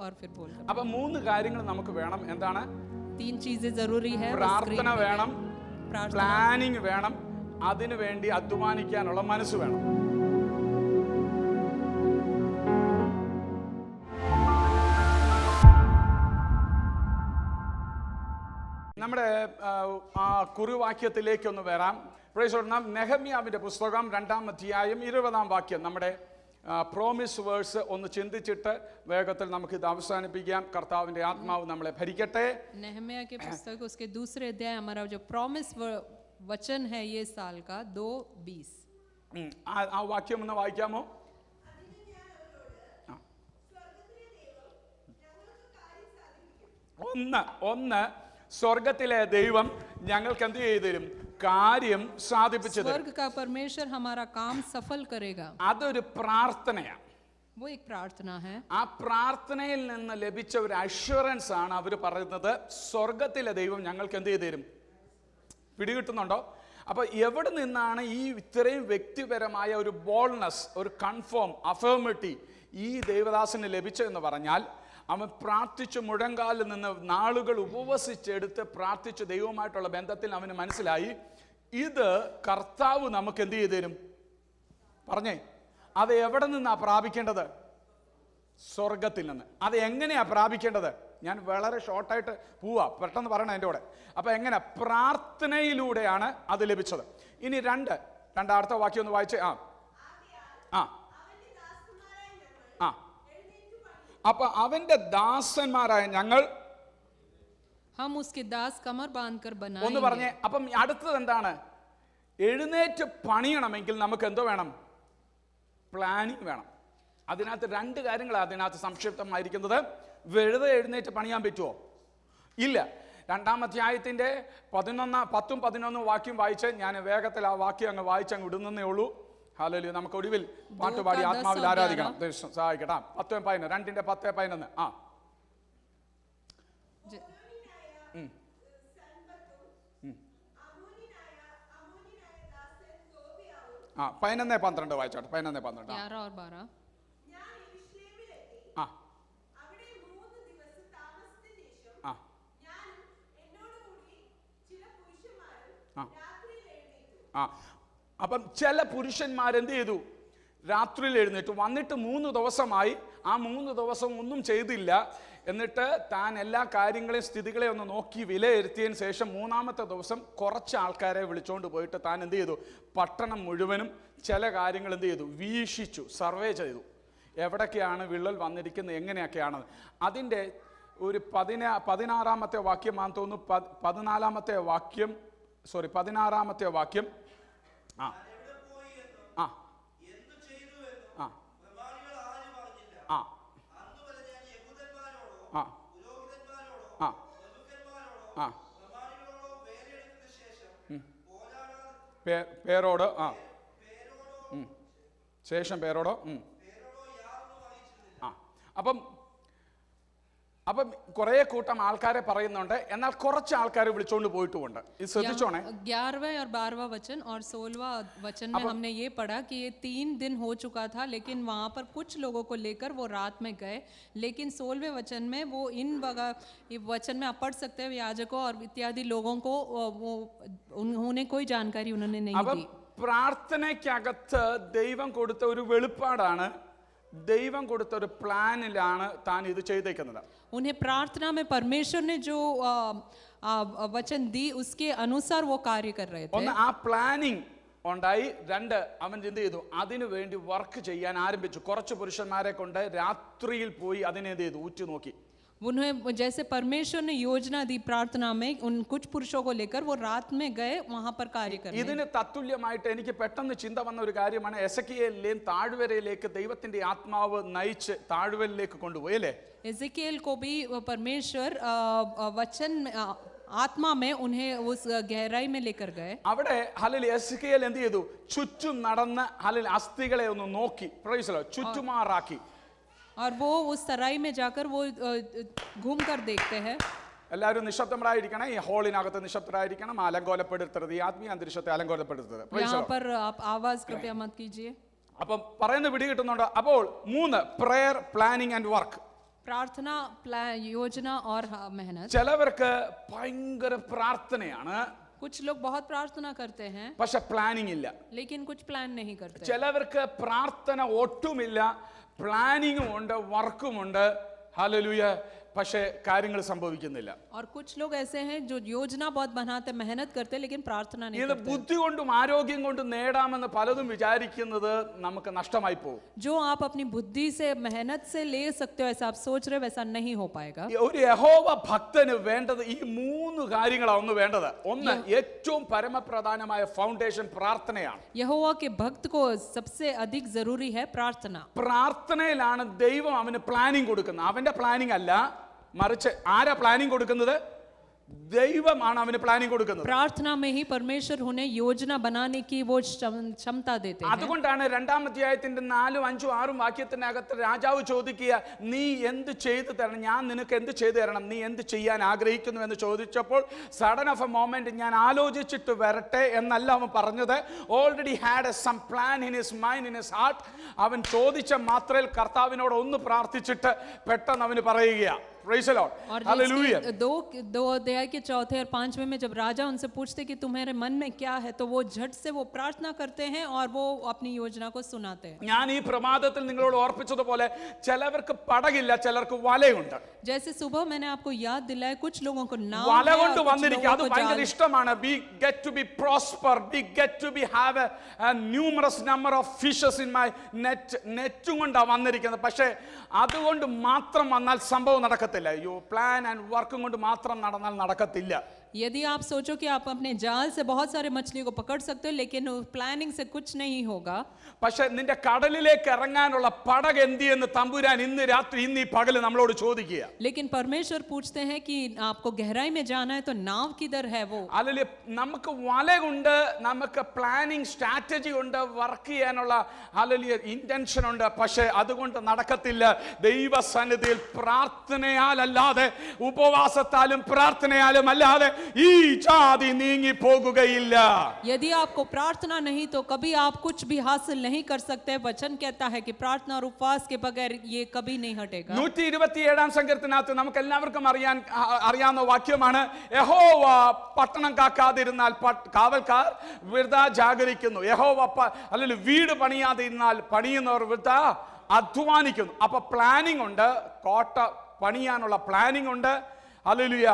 और फिर बोलकर। അപ്പൊ മൂന്ന് കാര്യങ്ങൾ നമുക്ക് വേണം. എന്താണ്? 3 चीजें जरूरी है। പ്രാർത്ഥന വേണം, പ്ലാനിങ് വേണം, അതിനു വേണ്ടി അധ്വാനിക്കാനുള്ള മനസ്സ് വേണം. നമ്മുടെ കുറുവാക്യത്തിലേക്കൊന്ന് വരാം. നാം നെഹമ്യാവിന്റെ പുസ്തകം 2-ാം അധ്യായം 20-ാം വാക്യം, നമ്മുടെ പ്രോമിസ് വേഴ്സ് ഒന്ന് ചിന്തിച്ചിട്ട് വേഗത്തിൽ നമുക്ക് ഇത് അവസാനിപ്പിക്കാം. കർത്താവിന്റെ ആത്മാവ് നമ്മളെ ഭരിക്കട്ടെ. नेहम्या के पुस्तक उसके दूसरे अध्याय, हमारा जो प्रॉमिस वचन है ये साल का 2:20. ആ വാക്യം ഒന്ന് വായിക്കാമോ? ഒന്ന് സ്വർഗത്തിലെ ദൈവം ഞങ്ങൾക്ക് എന്ത് ചെയ്തു തരും? കാര്യം സാധിപ്പിച്ചു തരും. स्वर्ग का परमेश्वर हमारा काम सफल करेगा. അതൊരു പ്രാർത്ഥനയാണ്. वो एक प्रार्थना है. ആ പ്രാർത്ഥനയിൽ നിന്ന് ലഭിച്ച ഒരു അഷ്വറൻസ് ആണ് അവർ പറയുന്നത്, സ്വർഗത്തിലെ ദൈവം ഞങ്ങൾക്ക് എന്ത് ചെയ്തു തരും. പിടികിട്ടുന്നുണ്ടോ? അപ്പൊ എവിടെ നിന്നാണ് ഈ ഇത്രയും വ്യക്തിപരമായ ഒരു ബോൾഡ്നെസ്, ഒരു കൺഫേം അഫർമിറ്റി ഈ ദേവദാസന് ലഭിച്ചതെന്ന് പറഞ്ഞാൽ, അവൻ പ്രാർത്ഥിച്ചു മുഴങ്കാലിൽ നിന്ന് നാളുകൾ ഉപവസിച്ചെടുത്ത് പ്രാർത്ഥിച്ച് ദൈവവുമായിട്ടുള്ള ബന്ധത്തിൽ അവന് മനസ്സിലായി, ഇത് കർത്താവ് നമുക്ക് എന്ത് ചെയ്തു തരും. പറഞ്ഞേ, അത് എവിടെ നിന്നാ പ്രാപിക്കേണ്ടത്? സ്വർഗത്തിൽ നിന്ന്. അത് എങ്ങനെയാ പ്രാപിക്കേണ്ടത്? ഞാൻ വളരെ ഷോർട്ടായിട്ട് പോവാ, പെട്ടെന്ന് പറയണം എൻ്റെ കൂടെ. അപ്പൊ എങ്ങനെ? പ്രാർത്ഥനയിലൂടെയാണ് അത് ലഭിച്ചത്. ഇനി രണ്ടാമത്തെ വാക്യം ഒന്ന് വായിച്ചേ. അപ്പൊ അവന്റെ ദാസന്മാരായ ഞങ്ങൾ ഒന്ന് പറഞ്ഞേ. അപ്പം അടുത്തത് എന്താണ്? എഴുന്നേറ്റ് പണിയണമെങ്കിൽ നമുക്ക് എന്തോ വേണം? പ്ലാനിങ് വേണം. അതിനകത്ത് 2 കാര്യങ്ങളാണ് അതിനകത്ത് സംക്ഷിപ്തമായിരിക്കുന്നത്. വെറുതെ എഴുന്നേറ്റ് പണിയാൻ പറ്റുമോ? ഇല്ല. 2-ാം അധ്യായത്തിന്റെ 10-11 വാക്യം വായിച്ച് ഞാൻ വേഗത്തിൽ ആ വാക്യം അങ്ങ് വായിച്ചങ്ങ് വിടുന്നേ ഉള്ളൂ. ഹല്ലേലൂയ. നമുക്ക് ഒടുവിൽ പാട്ടുപാടി ആത്മാവിൽ ആരാധിക്കണം. സഹായിക്കട്ടെ. 10-11 2-ന്റെ 10-11. ആ 11-12 വായിച്ചോട്ടെ. 11-12. അപ്പം ചില പുരുഷന്മാരെന്ത് ചെയ്തു? രാത്രിയിൽ എഴുന്നേറ്റു. വന്നിട്ട് 3 ദിവസമായി. ആ 3 ദിവസം ഒന്നും ചെയ്തില്ല. എന്നിട്ട് താൻ എല്ലാ കാര്യങ്ങളെയും സ്ഥിതികളെ ഒന്ന് നോക്കി വിലയിരുത്തിയതിന് ശേഷം 3-ാമത്തെ ദിവസം കുറച്ച് ആൾക്കാരെ വിളിച്ചുകൊണ്ട് പോയിട്ട് താൻ എന്ത് ചെയ്തു? പട്ടണം മുഴുവനും ചില കാര്യങ്ങൾ എന്ത് ചെയ്തു? വീക്ഷിച്ചു, സർവേ ചെയ്തു. എവിടൊക്കെയാണ് വിള്ളൽ വന്നിരിക്കുന്നത്, എങ്ങനെയൊക്കെയാണ്. അതിൻ്റെ ഒരു 16-ാമത്തെ വാക്യമാണെന്ന് തോന്നുന്നു. 16-ാമത്തെ വാക്യം, 16-ാമത്തെ വാക്യം. പേരോട് ശേഷം പേരോടോ. അപ്പം കുറെ കൂട്ടം ആൾക്കാരെ പറയുന്നുണ്ട്, എന്നാൽ കുറച്ച് ആൾക്കാരെ വിളിച്ചോണ്ട് പോയിട്ടുമുണ്ട്. ഇത് ശ്രദ്ധിച്ചോണേ. 11वां और 12वां वचन और 16वां वचन में हमने ये पढ़ा कि ये 3 दिन हो चुका था, लेकिन वहां पर कुछ लोगों को लेकर वो रात में गए. लेकिन 16वें वचन में वो इन वचन में आप पढ़ सकते हैं, याजकों और इत्यादि लोगों को वो उन्हें कोई जानकारी उन्होंने नहीं दी. പ്രാർത്ഥനയ്ക്കകത്ത് ദൈവം കൊടുത്ത ഒരു വെളിപ്പാടാണ്, ദൈവം കൊടുത്ത ഒരു പ്ലാനിലാണ് താൻ ഇത് ചെയ്തേക്കുന്നത്. उन्हें प्रार्थना में परमेश्वर ने जो वचन दी उसके अनुसार वो कार्य कर रहे थे. ഒന്ന് ആ പ്ലാനിങ് ഉണ്ടായി. 2 അവൻ എന്ത് ചെയ്തു? അതിനു വേണ്ടി വർക്ക് ചെയ്യാൻ ആരംഭിച്ചു. കുറച്ച് പുരുഷന്മാരെ കൊണ്ട് രാത്രിയിൽ പോയി അതിനെ എന്ത് ചെയ്തു? ഉറ്റുനോക്കി. उन्हें जैसे परमेश्वर ने योजना दी प्रार्थना में, उन कुछ पुरुषों को लेकर वो रात में गए वहां पर कार्य करने. ഇതിന് തത്തുല്യമായിട്ട് എനിക്ക് പെട്ടെന്ന് ചിന്ത വന്ന ഒരു കാര്യമാണ്, എസെക്കിയേലിലെയും താഴ്വരയിലേക്ക് ദൈവത്തിന്റെ ആത്മാവ് നയിച്ച് താഴ്വരയിലേക്ക് കൊണ്ടുപോയി അല്ലേ? एजेकिएल को भी परमेश्वर वचन आत्मा में उन्हें उस गहराई में लेकर गए. അവിടെ ഹല്ലേലൂയ എസെക്കിയേൽ എന്ത് ചെയ്തു? ചുറ്റും നടന്ന് ഹല്ലേലൂയ അസ്ഥികളെ ഒന്ന് നോക്കി, പ്രൈസ് ദി ലോർഡ്, ചുറ്റുമാറാക്കി. और वो उस सराय में जाकर वो घूम कर देखते हैं. എല്ലാവരും നിശബ്ദരായിരിക്കണം. ഈ ഹോളിനകത്ത് നിശബ്ദരായിരിക്കണം. അലങ്കോലപ്പെടുത്തരുത്, ഈ ആത്മീയ അന്തരീക്ഷത്തെ അലങ്കോലപ്പെടുത്തരുത്. यहाँ पर आप आवाज कृपया मत कीजिए. അപ്പം പറയുന്ന പിടി കിട്ടുന്നുണ്ട്. അപ്പോൾ 3 പ്രയർ, പ്ലാനിങ് ആൻഡ് വർക്ക്. प्रार्थना, योजना और मेहनत। ചിലവർക്ക് ഭയങ്കര പ്രാർത്ഥനയാണ്, कुछ लोग बहुत प्रार्थना करते हैं പക്ഷെ പ്ലാനിങ് ഇല്ല. लेकिन कुछ प्लान नहीं करते। ചിലവർക്ക് പ്രാർത്ഥന ഒട്ടുമില്ല, പ്ലാനിങ്ങും ഉണ്ട്, വർക്കുമുണ്ട്, ഹല്ലേലൂയ, പക്ഷെ കാര്യങ്ങൾ സംഭവിക്കുന്നില്ല. और कुछ लोग ऐसे हैं जो योजना बहुत बनाते, मेहनत करते, लेकिन प्रार्थना नहीं ഇത് करते। ബുദ്ധി കൊണ്ടും ആരോഗ്യം കൊണ്ടും നേടാമെന്ന് പലതും വിചാരിക്കുന്നത് നമുക്ക് നഷ്ടമായി പോകും. जो आप अपनी बुद्धि से, मेहनत से ले सकते हो, ऐसा आप सोच रहे हो, वैसा नहीं हो पाएगा। ഒരു യഹോവ ഭക്തന് വേണ്ടത് ഈ മൂന്ന് കാര്യങ്ങളാണ്. ഒന്ന് വേണ്ടത്, ഒന്ന് ഏറ്റവും പരമപ്രധാനമായ ഫൗണ്ടേഷൻ പ്രാർത്ഥനയാണ്. यहोवा के भक्त को सबसे अधिक जरूरी है प्रार्थना। പ്രാർത്ഥനയിലാണ് ദൈവം അവന് പ്ലാനിങ് കൊടുക്കുന്നത്. അവന്റെ പ്ലാനിങ് അല്ല, മറിച്ച് ആരാ പ്ലാനിങ് കൊടുക്കുന്നത്? ദൈവമാണ് അവന് പ്ലാനിങ് കൊടുക്കുന്നത്. प्रार्थना में ही परमेश्वर उन्हें योजना बनाने की वो क्षमता देते हैं। അതുകൊണ്ടാണ് 2-ാം അധ്യായത്തിന്റെ 4, 5, 6 വാക്യത്തിനകത്ത് രാജാവ് ചോദിക്കുക, നീ എന്ത് ചെയ്തു തരണം, ഞാൻ നിനക്ക് എന്ത് ചെയ്തു തരണം, നീ എന്ത് ചെയ്യാൻ ആഗ്രഹിക്കുന്നു എന്ന് ചോദിച്ചപ്പോൾ സഡൻ ഓഫ് എ മൊമെന്റ് ഞാൻ ആലോചിച്ചിട്ട് വരട്ടെ എന്നല്ല അവൻ പറഞ്ഞത്. Already had a some plan in his mind, in his heart. അവൻ ചോദിച്ച മാത്രയിൽ കർത്താവിനോട് ഒന്ന് പ്രാർത്ഥിച്ചിട്ട് പെട്ടെന്ന് അവന് പറയുക. Praise the Lord. Hallelujah. दो अध्याय के 4 और 5 में जब राजा उनसे पूछते कि तुम्हारे मन में क्या है, तो वो झट से वो प्रार्थना करते हैं और वो अपनी योजना को सुनाते हैं। ഞാൻ ഈ പ്രമാദത്തിൽ നിങ്ങളോട് ഓർപ്പിച്ചതുപോലെ ചിലവർക്ക് പടകില്ല, ചിലർക്ക് വലയുണ്ട്. जैसे सुबह मैंने आपको याद दिलाया, कुछ लोगों को नाव വല है കൊണ്ട് और कुछ വന്നിരിക്കുക. അത് लोगों को ഭയങ്കര जाल। ഇഷ്ടമാണ്. We get to be prosper, we get to be have a numerous number of fishes in my net. നെറ്റും കൊണ്ടാണ് വന്നിരിക്കുന്നത്. പക്ഷേ അതുകൊണ്ട് മാത്രം വന്നാൽ സംഭവം നടക്കത്തില്ല. യു പ്ലാൻ ആൻഡ് വർക്കും കൊണ്ട് മാത്രം നടന്നാൽ നടക്കത്തില്ല. यदि आप सोचो कि आप अपने जाल से बहुत सारे मछलियों को पकड़ सकते हो, लेकिन प्लानिंग से कुछ नहीं होगा। പക്ഷെ നിന്റെ കടലിലേക്ക് ഇറങ്ങാനുള്ള പടക് എന്തിയെന്ന് തമ്പുരാൻ ഇന്ന് രാത്രി, ഇന്ന് ഈ പകല് നമ്മളോട് ചോദിക്കുക. लेकिन परमेश्वर पूछते हैं कि आपको गहराई में जाना है तो नाव किधर है वो? അല്ലെങ്കിൽ നമുക്ക് വലയുണ്ട്, നമുക്ക് പ്ലാനിങ് സ്ട്രാറ്റജി ഉണ്ട്, വർക്ക് ചെയ്യാനുള്ള അല്ലെങ്കിൽ ഇന്റൻഷൻ ഉണ്ട്, പക്ഷെ അതുകൊണ്ട് നടക്കത്തില്ല. ദൈവസന്നിധിയിൽ പ്രാർത്ഥനയാലല്ലാതെ, ഉപവാസത്താലും പ്രാർത്ഥനയാലും അല്ലാതെ ഈ ജാതി നീങ്ങി പോകുകയില്ല. यदि आपको प्रार्थना नहीं तो कभी आप कुछ भी हासिल नहीं कर सकते। वचन कहता है कि प्रार्थना और उपवास के बगैर ये कभी नहीं हटेगा। 127-ാം സങ്കീർത്തനത്തിൽ നമുക്ക് എല്ലാവർക്കും അറിയാവുന്ന വാക്യമാണ്, യഹോവ പട്ടണം കാക്കാതിരുന്നാൽ കാവൽക്കാർ വൃഥാ ജാഗരിക്കുന്നു. യഹോവ അല്ലെങ്കിൽ വീട് പണിയാതിരുന്നാൽ പണിയുന്നവർ വൃഥാ അധ്വാനിക്കുന്നു. അപ്പൊ പ്ലാനിംഗ് ഉണ്ട്, കോട്ട പണിയാനുള്ള പ്ലാനിംഗ് ഉണ്ട്, ഹല്ലേലൂയ,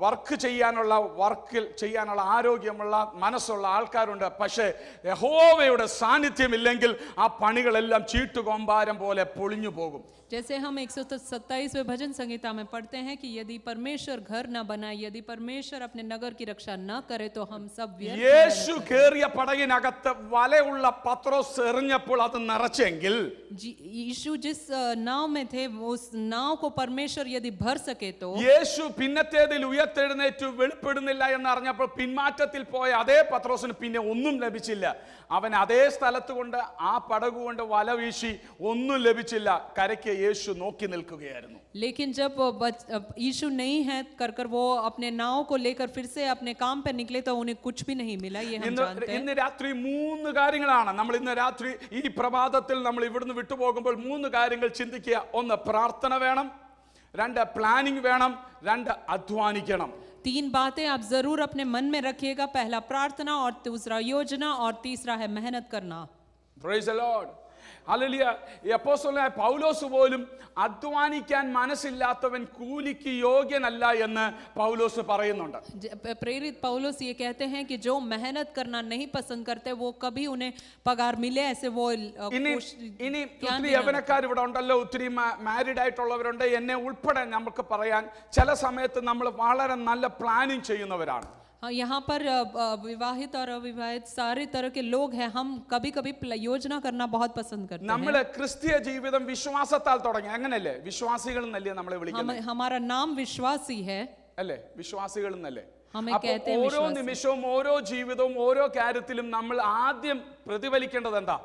വർക്ക് ചെയ്യാനുള്ള ആരോഗ്യമുള്ള മനസ്സുള്ള ആൾക്കാരുണ്ട്. പക്ഷേ യഹോവയുടെ സാന്നിധ്യമില്ലെങ്കിൽ ആ പണികളെല്ലാം ചീട്ടുകൊമ്പാരം പോലെ പൊളിഞ്ഞു പോകും. जैसे हम 127वें भजन संहिता में पढ़ते हैं कि यदि परमेश्वर घर न बनाए, यदि परमेश्वर अपने नगर की रक्षा न करे तो हम सब व्यर्थ। യേശു കേറിയ പടകിനകത്ത് വലയുള്ള പത്രോസ് എറിഞ്ഞപ്പോൾ അത് നിറച്ചെങ്കിൽ, यीशु जिस नाव में थे उस नाव को परमेश्वर यदि भर सके तो, യേശു പിന്നത്തേതിൽ ഉയർത്തെഴുന്നേറ്റു വെളിപ്പെടുന്നില്ല എന്ന് അറിഞ്ഞപ്പോൾ പിന്മാറ്റത്തിൽ പോയ അതേ പത്രോസിന് പിന്നെ ഒന്നും ലഭിച്ചില്ല. അവൻ അതേ സ്ഥലത്ത് കൊണ്ട് ആ പടകു കൊണ്ട് വല വീശി, ഒന്നും ലഭിച്ചില്ല. കരയ്ക്ക് യേശു നോക്കി നിൽക്കുകയായിരുന്നു. लेकिन जब यीशु नहीं है कर वो अपने नाव को लेकर फिर से अपने काम पे निकले तो उन्हें कुछ भी नहीं मिला। ये हम जानते हैं। ഇന്ന് രാത്രി 3 കാര്യങ്ങളാണ് നമ്മൾ ഇന്ന് രാത്രി ഈ പ്രഭാതത്തിൽ നമ്മൾ ഇവിടുന്ന് വിട്ടുപോകുമ്പോൾ 3 കാര്യങ്ങൾ ചിന്തിക്കുക. ഒന്ന്, പ്രാർത്ഥന വേണം. 2, പ്ലാനിംഗ് വേണം. 2, അധ്വാനിക്കണം. 3 बातें आप जरूर अपने मन में रखिएगा। पहला प्रार्थना, और दूसरा योजना, और तीसरा है मेहनत करना। Praise the Lord. ഹല്ലേലൂയ. ഈ അപ്പോസ്തലനായ പൗലോസ് പോലും അധ്വാനിക്കാൻ മനസ്സില്ലാത്തവൻ കൂലിക്ക് യോഗ്യനല്ല എന്ന് പൗലോസ് പറയുന്നുണ്ട്. प्रेरित पौलुस ये कहते हैं कि जो मेहनत करना नहीं पसंद करते वो कभी उन्हें पगार मिले ऐसे वो ഇനി ഒത്തിരി യവനക്കാർ ഇവിടെ ഉണ്ടല്ലോ, ഒത്തിരി മാരീഡ് ആയിട്ടുള്ളവരുണ്ട്, എന്നെ ഉൾപ്പെടെ നമുക്ക് പറയാൻ. ചില സമയത്ത് നമ്മൾ വളരെ നല്ല പ്ലാനിങ് ചെയ്യുന്നവരാണ്. यहाँ पर विवाहित और अविवाहित सारे तरह के लोग हैं। हम कभी कभी योजना करना बहुत पसंद करते हैं। നമ്മളെ ക്രിസ്തീയ ജീവിതം വിശ്വാസത്താൽ തുടങ്ങി, അങ്ങനല്ലേ? വിശ്വാസികൾ എന്നല്ലേ നമ്മളെ വിളിക്കുന്നത്? हमारा नाम विश्वासी है, അല്ലേ? വിശ്വാസികൾ എന്നല്ലേ? हमें कहते हैं ഓരോ നിമിഷവും, ഓരോ ജീവിതവും, ഓരോ കാര്യത്തിലും നമ്മൾ ആദ്യം പ്രതിഫലിക്കേണ്ടത് എന്താ?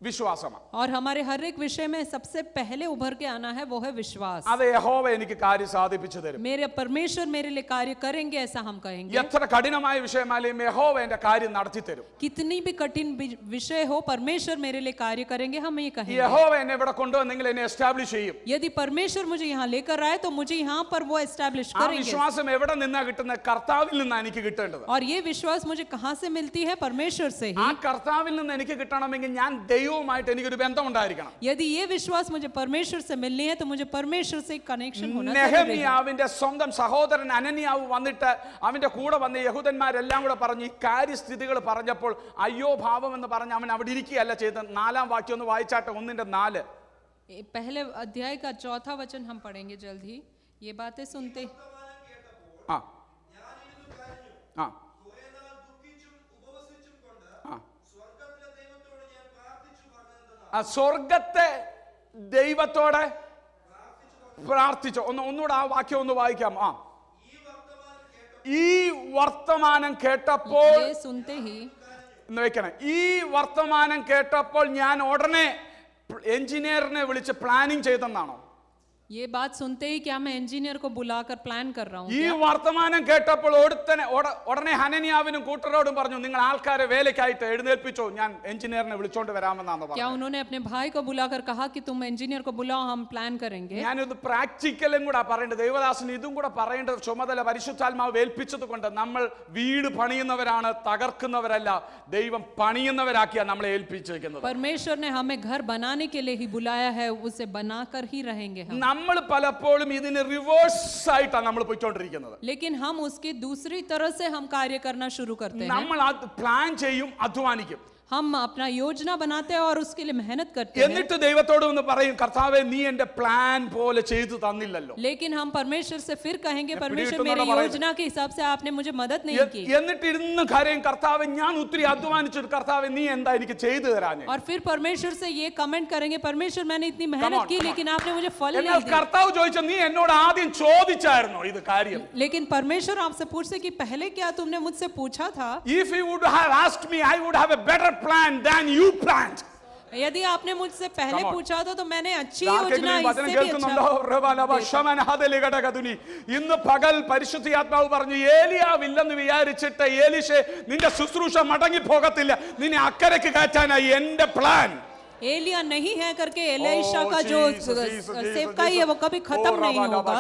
വിശ്വാസമാണ്. और हमारे हर एक विषय में सबसे पहले उभर के आना है वो है विश्वास. അത് യഹോവ എനിക്ക് കാര്യം സാധിപ്പിച്ചു തരും. मेरे परमेश्वर मेरे लिए कार्य करेंगे ऐसा हम कहेंगे. എത്ര കഠിനമായ വിഷയമായാലും യഹോവ എന്റെ കാര്യം നടത്തി തരും. कितनी भी कठिन विषय हो परमेश्वर मेरे लिए कार्य करेंगे हम ये कहेंगे. യഹോവ എന്നെ ഇവിടെ കൊണ്ടുവന്നെങ്കിൽ എന്നെ എസ്റ്റാബ്ലിഷ് ചെയ്യും. यदि परमेश्वर मुझे यहाँ लेकर आए तो मुझे यहाँ पर वो एस्टैब्लिश ആ करेंगे. വിശ്വാസം എവിടെ നിന്നാ കിട്ടുന്നത്? കർത്താവിൽ നിന്നാണ് എനിക്ക് കിട്ടേണ്ടത്. और ये विश्वास मुझे कहाँ से मिलती है? परमेश्वर से ही. ആ കർത്താവിൽ നിന്ന് എനിക്ക് കിട്ടണമെങ്കിൽ ഞാൻ ദൈവവുമായിട്ട് എനിക്കൊരു ബന്ധം ഉണ്ടായിരിക്കണം. यदि ये विश्वास मुझे परमेश्वर से मिलनी है तो मुझे परमेश्वर से कनेक्शन होना चाहिए. നെഹമ്യാവിന്റെ സ്വന്തം സഹോദരൻ അനന്യാവ് വന്നിട്ട് അവന്റെ കൂടെ വന്ന യഹൂദന്മാരെല്ലാം കൂടെ പറഞ്ഞു ഈ കാര്യസ്ഥിതികൾ പറഞ്ഞപ്പോൾ അയ്യോ ഭാവം എന്ന് പറഞ്ഞ് അവൻ അവിടെ ഇരിക്കുകയല്ല ചെയ്തത്. 4-ാം വാക്യം ഒന്ന് വായിച്ചാട്ടെ, 1:4. पहले अध्याय का 4था वचन हम पढ़ेंगे जल्द ही. ये बातें सुनते ആ ആ ആ സ്വർഗത്തെ ദൈവത്തോടെ പ്രാർത്ഥിച്ചു. ഒന്നുകൂടെ ആ വാക്യം ഒന്ന് വായിക്കാം. ആ ഈ വർത്തമാനം കേട്ടപ്പോൾ ये सुनते ही എന്ന് വെക്കണം. ഈ വർത്തമാനം കേട്ടപ്പോൾ ഞാൻ ഉടനെ എഞ്ചിനീയറിനെ വിളിച്ച് പ്ലാനിങ് ചെയ്തെന്നാണോ? ये बात सुनते ही क्या मैं इंजीनियर को बुलाकर प्लान कर रहा हूँ? ഈ വർത്തമാനം കേട്ടപ്പോൾ ഉടനെ ഹനന്യാവിനും കൂട്ടരോടും പറഞ്ഞു നിങ്ങൾ ആൾക്കാരെ വേലയ്ക്കായിട്ട് എഴുന്നേൽപ്പിച്ചോ, ഞാൻ എഞ്ചിനീയറിനെ വിളിച്ചോണ്ട് വരാമെന്നാണ് क्या പറഞ്ഞത്. उन्होंने अपने भाई को बुलाकर कहा कि तुम इंजीनियर को बुलाओ हम प्लान करेंगे? ഞാനിത് പ്രാക്ടിക്കലും കൂടെ പറയേണ്ടത്, ദേവദാസന് ഇതും കൂടെ പറയേണ്ടത് ചുമതല പരിശുദ്ധാത്മാവ് ഏൽപ്പിച്ചത് കൊണ്ട് നമ്മൾ വീട് പണിയുന്നവരാണ്, തകർക്കുന്നവരല്ല. ദൈവം പണിയുന്നവരാക്കിയാണ് നമ്മളെ ഏൽപ്പിച്ചിരിക്കുന്നത്. परमेश्वर ने हमें घर बनाने के लिए ही बुलाया है, उसे बनाकर ही रहेंगे हम. നമ്മൾ പലപ്പോഴും ഇതിന് റിവേഴ്സ് ആയിട്ടാണ് നമ്മൾ പോയിക്കൊണ്ടിരിക്കുന്നത്. लेकिन हम उसकी दूसरी तरह से हम कार्य करना शुरू करते हैं. നമ്മൾ പ്ലാൻ ചെയ്യും, അധ്വാനിക്കും, हम अपना योजना बनाते हैं और उसके लिए मेहनत करते हैं. എന്നിട്ട് ദൈവത്തോട് ഒന്ന് പറയും കർത്താവേ നീ എന്റെ പ്ലാൻ പോലെ ചെയ്തു തന്നില്ലല്ലോ. लेकिन हम परमेश्वर से फिर कहेंगे परमेश्वर പിടികിട്ടുന്നുണ്ടോ मेरी പറയുന്നത്? योजना के हिसाब से आपने मुझे मदद नहीं की. എന്നിട്ട് ഇരുന്ന് കാര്യം കർത്താവേ ഞാൻ ഒത്തിരി അധ്വാനിച്ചിട്ട് കർത്താവേ നീ എന്താ എനിക്ക് ചെയ്തു തരാഞ്ഞേ? और फिर परमेश्वर से ये कमेंट करेंगे परमेश्वर मैंने इतनी मेहनत की लेकिन आपने मुझे फल എന്നാൽ नहीं दिया. കർത്താവ് ചോദിച്ചു നീ എന്നോട് ആദ്യം ചോദിച്ചായിരുന്നോ ഇത് കാര്യം? लेकिन परमेश्वर आपसे पूछते कि पहले क्या तुमने मुझसे पूछा था? If you would have asked me, I would have a better plan than you planned. यदि आपने मुझसे पहले Come on. पूछा था तो मैंने अच्छी ആർക്കെങ്കിലും योजना ഈ വചനം इससे भी കേൾക്കുന്നുണ്ടോ? ഇന്ന് പകൽ പരിശുദ്ധാത്മാവ് പറഞ്ഞു ഏലിയാവില്ലെന്ന് വിചാരിച്ചിട്ട് ഏലീശേ നിന്റെ ശുശ്രൂഷ മടങ്ങി പോകത്തില്ല, നിന്നെ അക്കരയ്ക്ക് കയറ്റാനായി എന്റെ പ്ലാൻ. एलिया नहीं है करके एलीशा का जो सेवकाई है वो कभी खत्म नहीं होगा.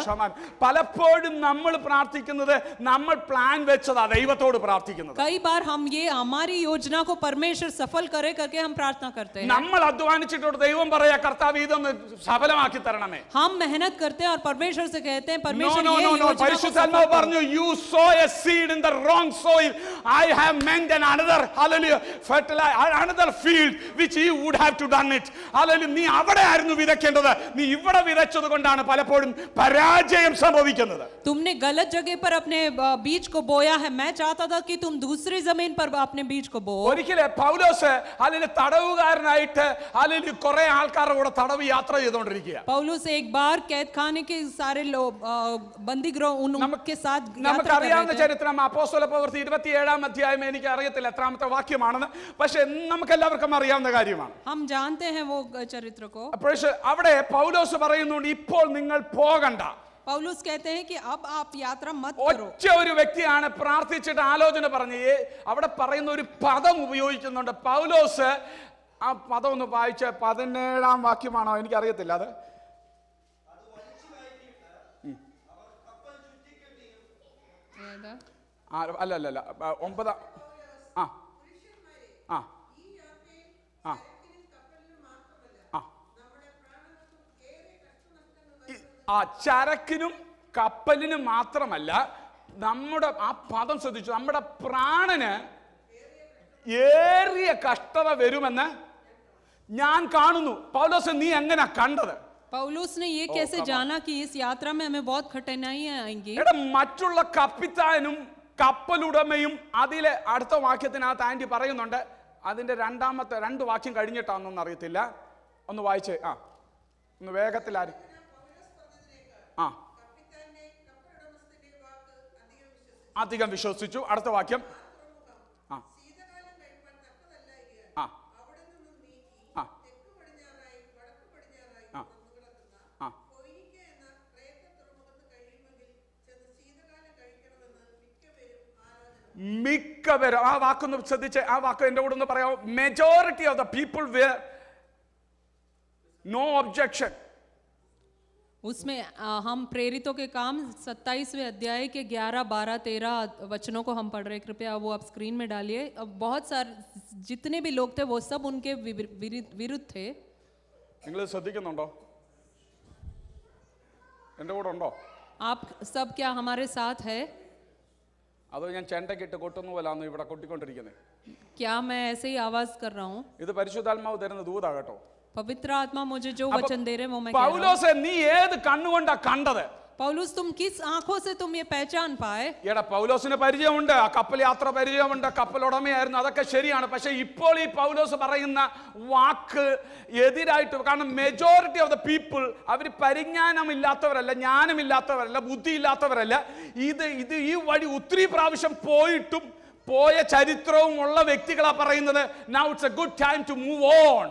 പലപ്പോഴും നമ്മൾ പ്രാർത്ഥിക്കുന്നത് നമ്മൾ പ്ലാൻ വെച്ചതാ ദൈവത്തോട് പ്രാർത്ഥിക്കുന്നത്. कई बार हम ये हमारी योजना को परमेश्वर सफल करे करके हम प्रार्थना करते हैं. നമ്മൾ അധ്വാനിച്ചിട്ട് ദൈവം പറയാ കർത്താവ് ഇതൊന്ന് സഫലമാക്കി തരണമേ. हम मेहनत करते हैं और परमेश्वर से कहते हैं परमेश्वर No, ये योजना को പരിശുദ്ധാത്മാവ് सफल പറഞ്ഞു you sow a seed in the wrong soil, I have meant another hallelujah fertilizer another field which you would have to done it. hallelujah നീ അവിടെ ആയിരുന്നു വിതയ്ക്കേണ്ടത്, നീ ഇവിടെ വിതച്ചത് കൊണ്ടാണ് പലപ്പോഴും പരാജയം സംഭവിക്കുന്നത്. तुमने गलत जगह पर अपने बीज को बोया है. मैं चाहता था कि तुम दूसरी जमीन पर अपने बीज को बो. ഒരിക്കലും പൗലോസ് hallelujah തടവുകാരനായിട്ട് hallelujah കുറെ ആൾക്കാരുടെ കൂടെ തടവ് യാത്ര ചെയ്തുകൊണ്ടിരിക്കുക. पौलुस एक बार कैद खाने के सारे लोग बंदी गिरोह उनके साथ നമുക്കറിയാവുന്ന ചരിത്രം അപ്പോസ്തല പ്രവൃത്തി 27-ാം അധ്യായം, എനിക്ക് അറിയത്തില്ല എത്രാമത്തെ വാക്യമാണെന്ന്, പക്ഷെ നമുക്ക് എല്ലാവർക്കും അറിയാവുന്ന കാര്യമാണ്. हम जानते हैं वो चरित्र को. അവിടെ പൗലോസ് പറയുന്നുണ്ട് ഇപ്പോൾ നിങ്ങൾ പോകണ്ട. पौलुस कहते हैं कि अब आप यात्रा मत करो. ഒറ്റ ഒരു വ്യക്തിയാണ് പ്രാർത്ഥിച്ചിട്ട് ആലോചന പറഞ്ഞ് അവിടെ പറയുന്ന ഒരു പദം ഉപയോഗിക്കുന്നുണ്ട്. പൗലോസ് ആ പദം ഒന്ന് വായിച്ച 17-ാം വാക്യമാണോ എനിക്കറിയത്തില്ല അത്. അല്ല 9 ആ ആ ആ ആ ചരക്കിനും കപ്പലിനും മാത്രമല്ല, നമ്മുടെ ആ പദം ശ്രദ്ധിച്ചു, നമ്മുടെ പ്രാണന് ഏറിയ കഷ്ടത വരുമെന്ന് ഞാൻ കാണുന്നു. പൗലോസ് നീ എങ്ങനെ കണ്ടത്? पौलुस ने ये कैसे जाना कि इस यात्रा में हमें बहुत कठिनाइयां आएंगी? എടാ മറ്റുള്ള കപ്പിത്താനും കപ്പലുടമയും അതിലെ അടുത്ത വാക്യത്തിനകത്ത് ആന്റി പറയുന്നുണ്ട്, അതിന്റെ രണ്ടാമത്തെ 2 വാക്യം കഴിഞ്ഞിട്ടാണെന്നൊന്നും അറിയത്തില്ല, ഒന്ന് വായിച്ചേ. ആ ഒന്ന് വേഗത്തിൽ ആര് ആ അധികം വിശ്വസിച്ചു. അടുത്ത വാക്യം ആ ആ മിക്കവരും, ആ വാക്കൊന്ന് ശ്രദ്ധിച്ച്, ആ വാക്ക് എൻ്റെ കൂടെ ഒന്ന് പറയാമോ? Majority of the people were no objection. उसमें हम प्रेरितों के काम 27वें अध्याय के 11, 12, 13 वचनों को हम पढ़ रहे हैं. कृपया वो आप स्क्रीन में डालिए. अब बहुत सारे जितने भी लोग थे वो सब उनके विरुद्ध थे. നിങ്ങൾ ശ്രദ്ധിക്കുന്നുണ്ടോ? എൻ്റെ കൂടെ ഉണ്ടോ? आप सब क्या हमारे साथ है? അതോ ഞാൻ ചെണ്ടക്കിട്ട് കൊട്ടുന്ന പോലാന്ന് ഇവിടെ കൊട്ടിക്കൊണ്ടിരിക്കുന്നത്? क्या मैं ऐसे ही आवाज कर रहा हूँ? ഇത് പരിശുദ്ധാത്മാവ് തരുന്ന ദൂതാകട്ടോ. पवित्र आत्मा मुझे जो वचन दे रहे हैं वो मैं कह रहा हूँ. പൗലോസേ, നീ ഏത് കണ്ണുകൊണ്ടാ കണ്ടത്? पौलुस, तुम किस आंखों से तुम ये पहचान पाए? എടാ, പൗലോസിന് പരിചയമുണ്ട്, ആ കപ്പൽ യാത്ര പരിചയമുണ്ട്, കപ്പലുടമയായിരുന്നു, അതൊക്കെ ശരിയാണ്. പക്ഷെ ഇപ്പോൾ ഈ പൗലോസ് പറയുന്ന വാക്ക് എതിരായിട്ട്, കാരണം മെജോറിറ്റി ഓഫ് ദ പീപ്പിൾ അവർ പരിജ്ഞാനമില്ലാത്തവരല്ല, ജ്ഞാനമില്ലാത്തവരല്ല, ബുദ്ധിയില്ലാത്തവരല്ല. ഇത് ഈ വഴി ഒത്തിരി പ്രാവശ്യം പോയിട്ടും പോയ ചരിത്രവും ഉള്ള വ്യക്തികളാ പറയുന്നത്. Now it's a good time to move on.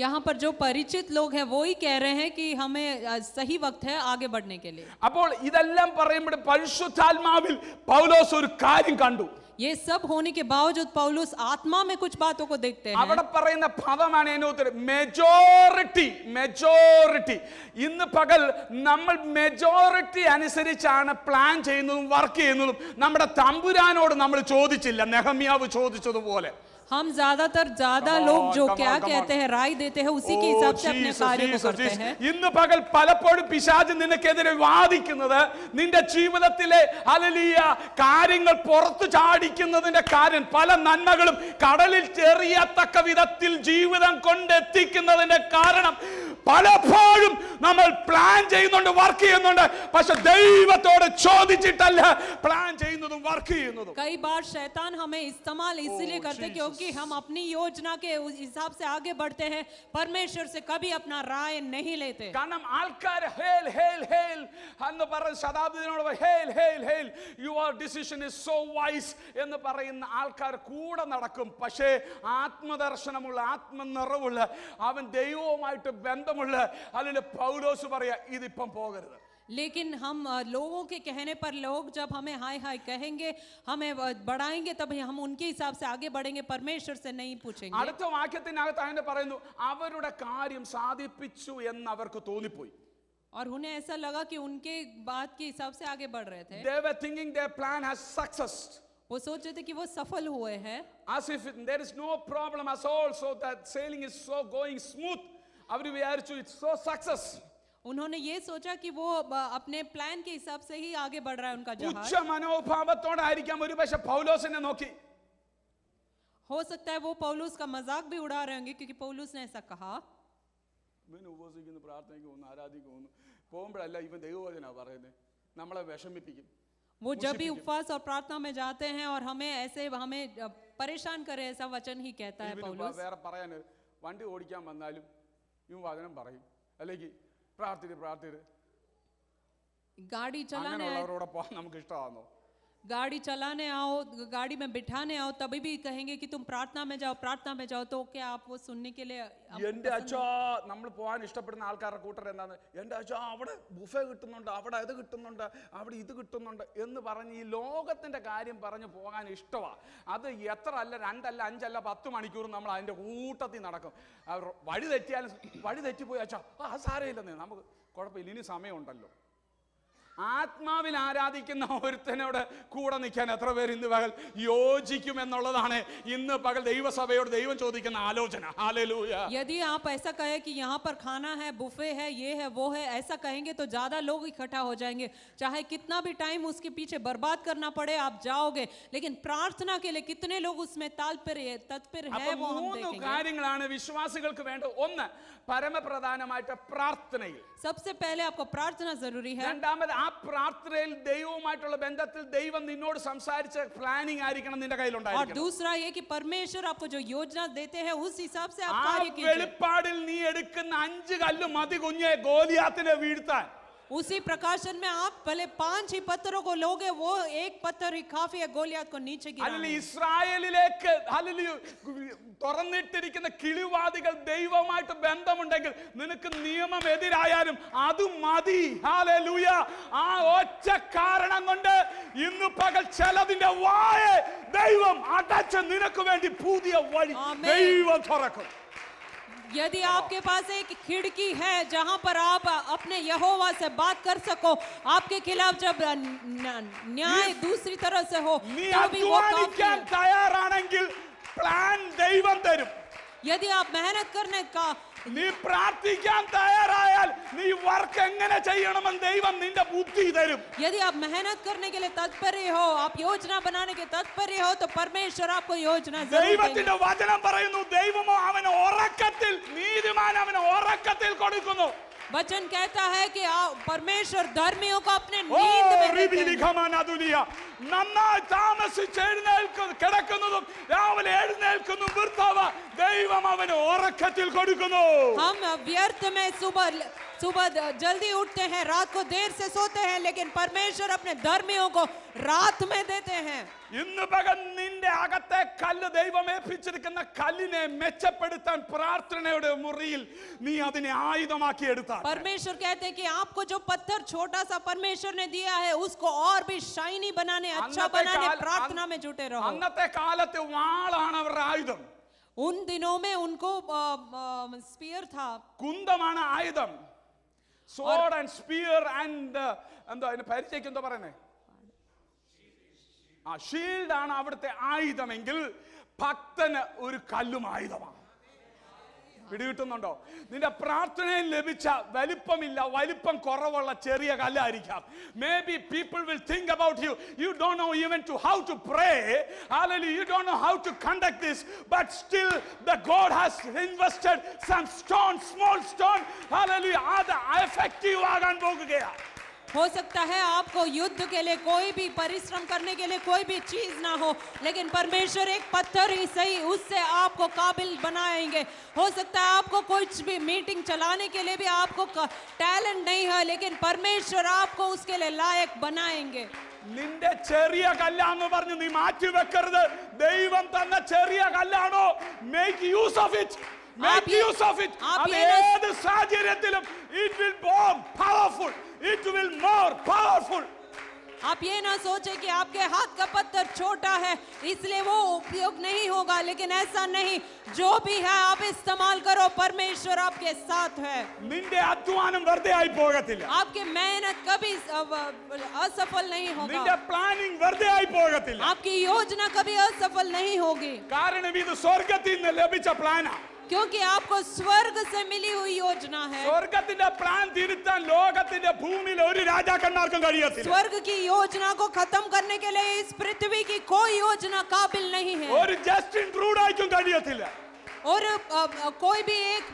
यहाँ पर जो परिचित लोग हैं वो ही कह रहे हैं कि हमें सही वक्त है आगे बढ़ने के लिए. അപ്പോൾ ഇതെല്ലാം പറയുമ്പോൾ പരിശുദ്ധാത്മാവിൽ പൗലോസ് ഒരു കാര്യം കണ്ടു. ये सब होने के बावजूद पौलुस आत्मा में कुछ बातों को देखते हैं. അവിടെ പറയുന്ന പദമാണ് മെജോറിറ്റി. ഇന്ന് പകൽ നമ്മൾ മെജോറിറ്റി അനുസരിച്ചാണ് പ്ലാൻ ചെയ്യുന്നതും വർക്ക് ചെയ്യുന്നതും. നമ്മുടെ തമ്പുരാനോട് നമ്മൾ ചോദിച്ചില്ല, നെഹമ്യാവ് ചോദിച്ചതുപോലെ. हम ज्यादा लोग जो क्या कहते हैं, राय देते हैं, उसी के हिसाब से अपने कार्य को करते हैं. ഇന്ന് പകൽ പലപ്പോഴും പിശാച് നിനക്കെതിരെ വാദിക്കുന്നത് നിന്റെ ജീവിതത്തിലെ ഹല്ലേലൂയ കാര്യങ്ങൾ പുറത്തു ചാടിക്കുന്നതിന്റെ കാര്യം, പല നന്മകളും കടലിൽ ചെറിയത്തക്ക വിധത്തിൽ ജീവിതം കൊണ്ടെത്തിക്കുന്നതിന്റെ കാരണം പലപ്പോഴും നമ്മൾ പ്ലാൻ ചെയ്യുന്നുണ്ട്, വർക്ക് ചെയ്യുന്നുണ്ട്, പക്ഷെ ദൈവത്തോട് ചോദിച്ചിട്ടല്ല പ്ലാൻ ചെയ്യുന്നതും വർക്ക് ചെയ്യുന്നതും. कई बार शैतान हमें इस्तेमाल इसलिए करते हैं क्योंकि हम अपनी योजना के हिसाब से आगे बढ़ते हैं, परमेश्वर से कभी अपना राय नहीं लेते. കാരണം ആൾക്കാർ ഹേൽ ഹേൽ ഹേൽ എന്ന് പറയുന്ന ശതാബ്ദിനോട് hail hail hail your decision is so wise എന്ന് പറയുന്ന ആൾക്കാർ കൂടെ നടക്കും. പക്ഷേ ആത്മദർശനമുള്ള, ആത്മനിറവുള്ള, അവൻ ദൈവവുമായിട്ട് ബന്ധമുള്ള അല്ലെങ്കിൽ പൗലോസ് പറയാ ഇതിപ്പം പോകരുത്. लेकिन हम लोगों के कहने पर लोग जब हमें हाय हाय कहेंगे, हमें बढ़ाएंगे, तब हम उनके हिसाब से आगे बढ़ेंगे, परमेश्वर से नहीं पूछेंगे. അടുത്ത വാക്യത്തിനകത്ത് അങ്ങനെ പറയുന്നു, അവരുടെ കാര്യം സാധിപ്പിച്ചു എന്ന് അവർക്ക് തോന്നിപ്പോയി. और उन्हें ऐसा लगा कि उनके बात के हिसाब से आगे बढ़ रहे थे. They were thinking their plan has success. वो सोच रहे थे कि वो सफल हुए हैं. As if there is no problem at all, so that sailing is so going smooth. അവർ വിചാരിച്ചു it's so success. उन्होंने ये सोचा कि वो अपने प्लान के हिसाब से ही आगे बढ़ रहा है उनका जहाज. ഉച്ച മനോഭാവത്തോടായിരിക്കാം ഒരുപക്ഷെ പൗലോസിനെ നോക്കി. हो सकता है वो पौलुस का मजाक भी उड़ा रहे होंगे क्योंकि पौलुस ने ऐसा कहा. ഇവൻ ഉപവസിക്കുന്നു, പ്രാർത്ഥിക്കുന്നു, ആരാധിക്കുന്നു, പോകുമ്പോഴല്ല ഇവൻ ദൈവവചന പറയുന്നത്, നമ്മളെ വിഷമിപ്പിക്കും. वो जब भी उपवास और प्रार्थना में जाते हैं और हमें परेशान करे, ऐसा वचन ही कहता है पौलुस. വേറെ പറയാൻ വണ്ടി ഓടിക്കാൻ വന്നാലും ഇവൻ വചനം പറയും, അല്ലെങ്കിൽ പ്രാർത്ഥിട്ട് गाड़ी चलाने നമുക്ക് ഇഷ്ടമാണോ? गाड़ी चलाने आओ, गाड़ी में बिठाने आओ, तभी भी कहेंगे कि तुम प्रार्थना में जाओ, तो क्या आप वो सुनने के लिए? എന്റെ അച്ഛാ, നമ്മൾ പോകാൻ ഇഷ്ടപ്പെടുന്ന ആൾക്കാരുടെ കൂട്ടർ എന്താണ്, എന്റെ അച്ഛാ അവിടെ ബുഫേ കിട്ടുന്നുണ്ട്, അവിടെ അത് കിട്ടുന്നുണ്ട്, അവിടെ ഇത് കിട്ടുന്നുണ്ട് എന്ന് പറഞ്ഞ് ഈ ലോകത്തിന്റെ കാര്യം പറഞ്ഞ് പോകാൻ ഇഷ്ടമാണ്. അത് എത്ര അല്ല, 2 അല്ല 5 അല്ല 10 മണിക്കൂർ നമ്മൾ അതിന്റെ കൂട്ടത്തിൽ നടക്കും. വഴി തെറ്റിപ്പോയി, അച്ഛാ സാരമില്ലെന്നേ, നമുക്ക് കുഴപ്പമില്ല, ഇനി സമയമുണ്ടല്ലോ. ആത്മാവിൽ ആരാധിക്കുന്ന ഒരുത്തനോട് കൂടെ നിൽക്കാൻ എത്ര പേര് ഇന്ന് പകൽ യോജിക്കുമെന്നുള്ളതാണ് ഇന്ന് പകൽ ദൈവസഭയോട് ദൈവം ചോദിക്കുന്ന ആലോചന. ഹല്ലേലൂയ. यदि आप ऐसा कहे कि यहाँ पर खाना है, बुफे है, ये है, वो है, ऐसा कहेंगे तो ज्यादा लोग इकट्ठा हो जाएंगे. चाहे कितना भी टाइम उसके पीछे बर्बाद करना पड़े, आप जाओगे. लेकिन प्रार्थना के लिए कितने लोग उसमें तत्पर है वो हम देखेंगे. 3 കാര്യങ്ങളാണ് വിശ്വാസികൾക്ക് വേണ്ടത്. ഒന്ന്, പരമപ്രധാനമായിട്ട് പ്രാർത്ഥനയിൽ. सबसे पहले आपको प्रार्थना जरूरी है. രണ്ടാമത്, ആ പ്രാർത്ഥനയിൽ ദൈവവുമായിട്ടുള്ള ബന്ധത്തിൽ ദൈവം നിന്നോട് സംസാരിച്ച പ്ലാനിംഗ് ആയിരിക്കണം നിന്റെ കയ്യിൽ और ഉണ്ടായിരിക്കണം. दूसरा ये कि परमेश्वर आपको जो योजना देते हैं उस हिसाब से आप ആ कार्य कीजिए. വെളിപ്പാടിൽ നീ എടുക്കുന്ന 5 കല്ല് മതി കുഞ്ഞെ ഗോലിയാത്തിനെ വീഴ്ത്താൻ. उसी प्रकाशन में आप भले 5 ही पत्थरों को लोगे, वो एक पत्थर ही काफी है गोलियत को नीचे അല്ലെങ്കിൽ गिराने। ഇസ്രായേലിലേക്ക് തുറന്നിട്ടിരിക്കുന്ന കിളിവാതികൾ ദൈവമായിട്ട് ബന്ധമുണ്ടെങ്കിൽ നിനക്ക് നിയമം എതിരായാലും അത് മതി. ഹല്ലേലൂയ. ആ ഒറ്റ കാരണം കൊണ്ട് ഇന്ന് പകൽ ചിലതിന്റെ വായ ദൈവം അടച്ച് നിനക്ക് വേണ്ടി പുതിയ വഴി ആമേൻ. ദൈവം തുറക്കും. यदि आपके पास एक खिड़की है जहां पर आप अपने यहोवा से बात कर सको, आपके खिलाफ जब न्याय दूसरी तरह से हो, നീ तो भी वो काफी അധ്വാനിക്കാൻ है। തയ്യാറാണെങ്കിൽ പ്ലാൻ ദൈവം തരും. यदि आप मेहनत करने का നീ പ്രാർത്ഥിക്കാൻ തയ്യാറായാൽ നീ വർക്ക് എങ്ങനെ ചെയ്യണമെന്ന് ദൈവം നിന്റെ ബുദ്ധി തരും. यदि आप मेहनत करने के लिए तत्पर हो, आप योजना बनाने के तत्पर हो, तो परमेश्वर आपको योजना जरूर देंगे। ദൈവത്തിന്റെ വചനം പറയുന്നു, ദൈവമോ അവന് ഉറക്കത്തിൽ, നീതിമാൻ അവന് ഉറക്കത്തിൽ കൊടുക്കുന്നു. वचन कहता है कि परमेश्वर धर्मियों को अपने नींद में देते हैं। നന്നായി താമസിച്ച് കിടക്കുന്നതും രാവിലെ എഴുന്നേൽക്കുന്നു വൃദ്ധവ ദൈവം അവന് ഉറക്കത്തിൽ കൊടുക്കുന്നു. हम व्यर्थ में सुबह जल्दी उठते हैं, रात को देर से सोते हैं, लेकिन परमेश्वर अपने धर्मियों को रात में देते हैं। ഇന്ന് പകൽ നിന്റെ അകത്തെ കല്ല് ദൈവം ഏൽപ്പിച്ചിരിക്കുന്ന കല്ലിനെ മെച്ചപ്പെടുത്താൻ പ്രാർത്ഥനയുടെ മുറിയിൽ നീ അതിനെ ആയുധമാക്കി എടുത്താൽ परमेश्वर कहते हैं कि आपको जो पत्थर छोटा सा परमेश्वर ने दिया है, उसको और भी शाइनी बनाने, अच्छा बनाने प्रार्थना में जुटे रहो। അന്നത്തെ കാലത്ത് വാളാണ് അവരുടെ ആയുധം. उन दिनों में उनको स्पीयर था, കുന്തമാണ് ആയുധം. sword and spear and എന്താ അതിന് പരിചയക്ക് എന്താ പറയുന്നേ, ഷീൽഡ് ആണ് അവിടുത്തെ ആയുധമെങ്കിൽ ഭക്തന് ഒരു കല്ലും ആയുധമാണ്. പിടികിട്ടുന്നുണ്ടോ? നിന്റെ പ്രാർത്ഥനയിൽ ലഭിച്ച വലിപ്പമില്ല, വലിപ്പം കുറവുള്ള ചെറിയ കല്ലായിരിക്കാം. Maybe people will think about you. You don't know even to how to pray. Hallelujah. You don't know how to conduct this. But still the God has invested some stone, small stone. Hallelujah. അത് effective ആകാൻ പോകുകയാണ്. हो सकता है आपको युद्ध के लिए कोई भी परिश्रम करने के लिए कोई भी चीज ना हो, लेकिन परमेश्वर एक पत्थर ही सही, उससे आपको काबिल बनाएंगे। हो सकता है आपको कुछ भी मीटिंग चलाने के लिए भी आपको टैलेंट नहीं है, लेकिन परमेश्वर आपको उसके लिए लायक बनाएंगे। നിന്റെ ചെറിയ കല്ലാന്ന് പറഞ്ഞ് നീ മാറ്റി വെക്കരുത്. ദൈവം തന്ന ചെറിയ കല്ലാണോ, make use of it. Make use of it. അത് ഏത് സാഹചര്യത്തിലും it will be powerful. It will more powerful. आप ये ना सोचे कि आपके हाथ का पत्थर छोटा है इसलिए वो उपयोग नहीं होगा, लेकिन ऐसा नहीं, जो भी है आप इस्तेमाल करो, परमेश्वर आपके साथ है। നിന്റെ അധ്വാനം വെറുതെ ആയി പോകത്തില്ല. आपकी मेहनत कभी असफल नहीं होगा, നിന്റെ പ്ലാനിംഗ് വെറുതെ ആയി പോകത്തില്ല. आपकी योजना कभी असफल नहीं होगी, കാരണം ഇത് സ്വർഗ്ഗത്തിൽ നിന്ന് ലഭിച്ച പ്ലാനാ. क्योंकि आपको स्वर्ग से मिली हुई योजना है। സ്വർഗ്ഗത്തിന്റെ പ്ലാൻ തിരുത്താൻ ലോകത്തിന്റെ ഭൂമിയിൽ ഒരു രാജാക്കന്മാർക്കും കഴിയത്തില്ല. स्वर्ग की योजना को खत्म करने के लिए इस पृथ्वी की कोई योजना काबिल नहीं है, ഒരു ജസ്റ്റിൻ ട്രൂഡോയ്ക്കും കഴിയത്തില്ല, और कोई भी एक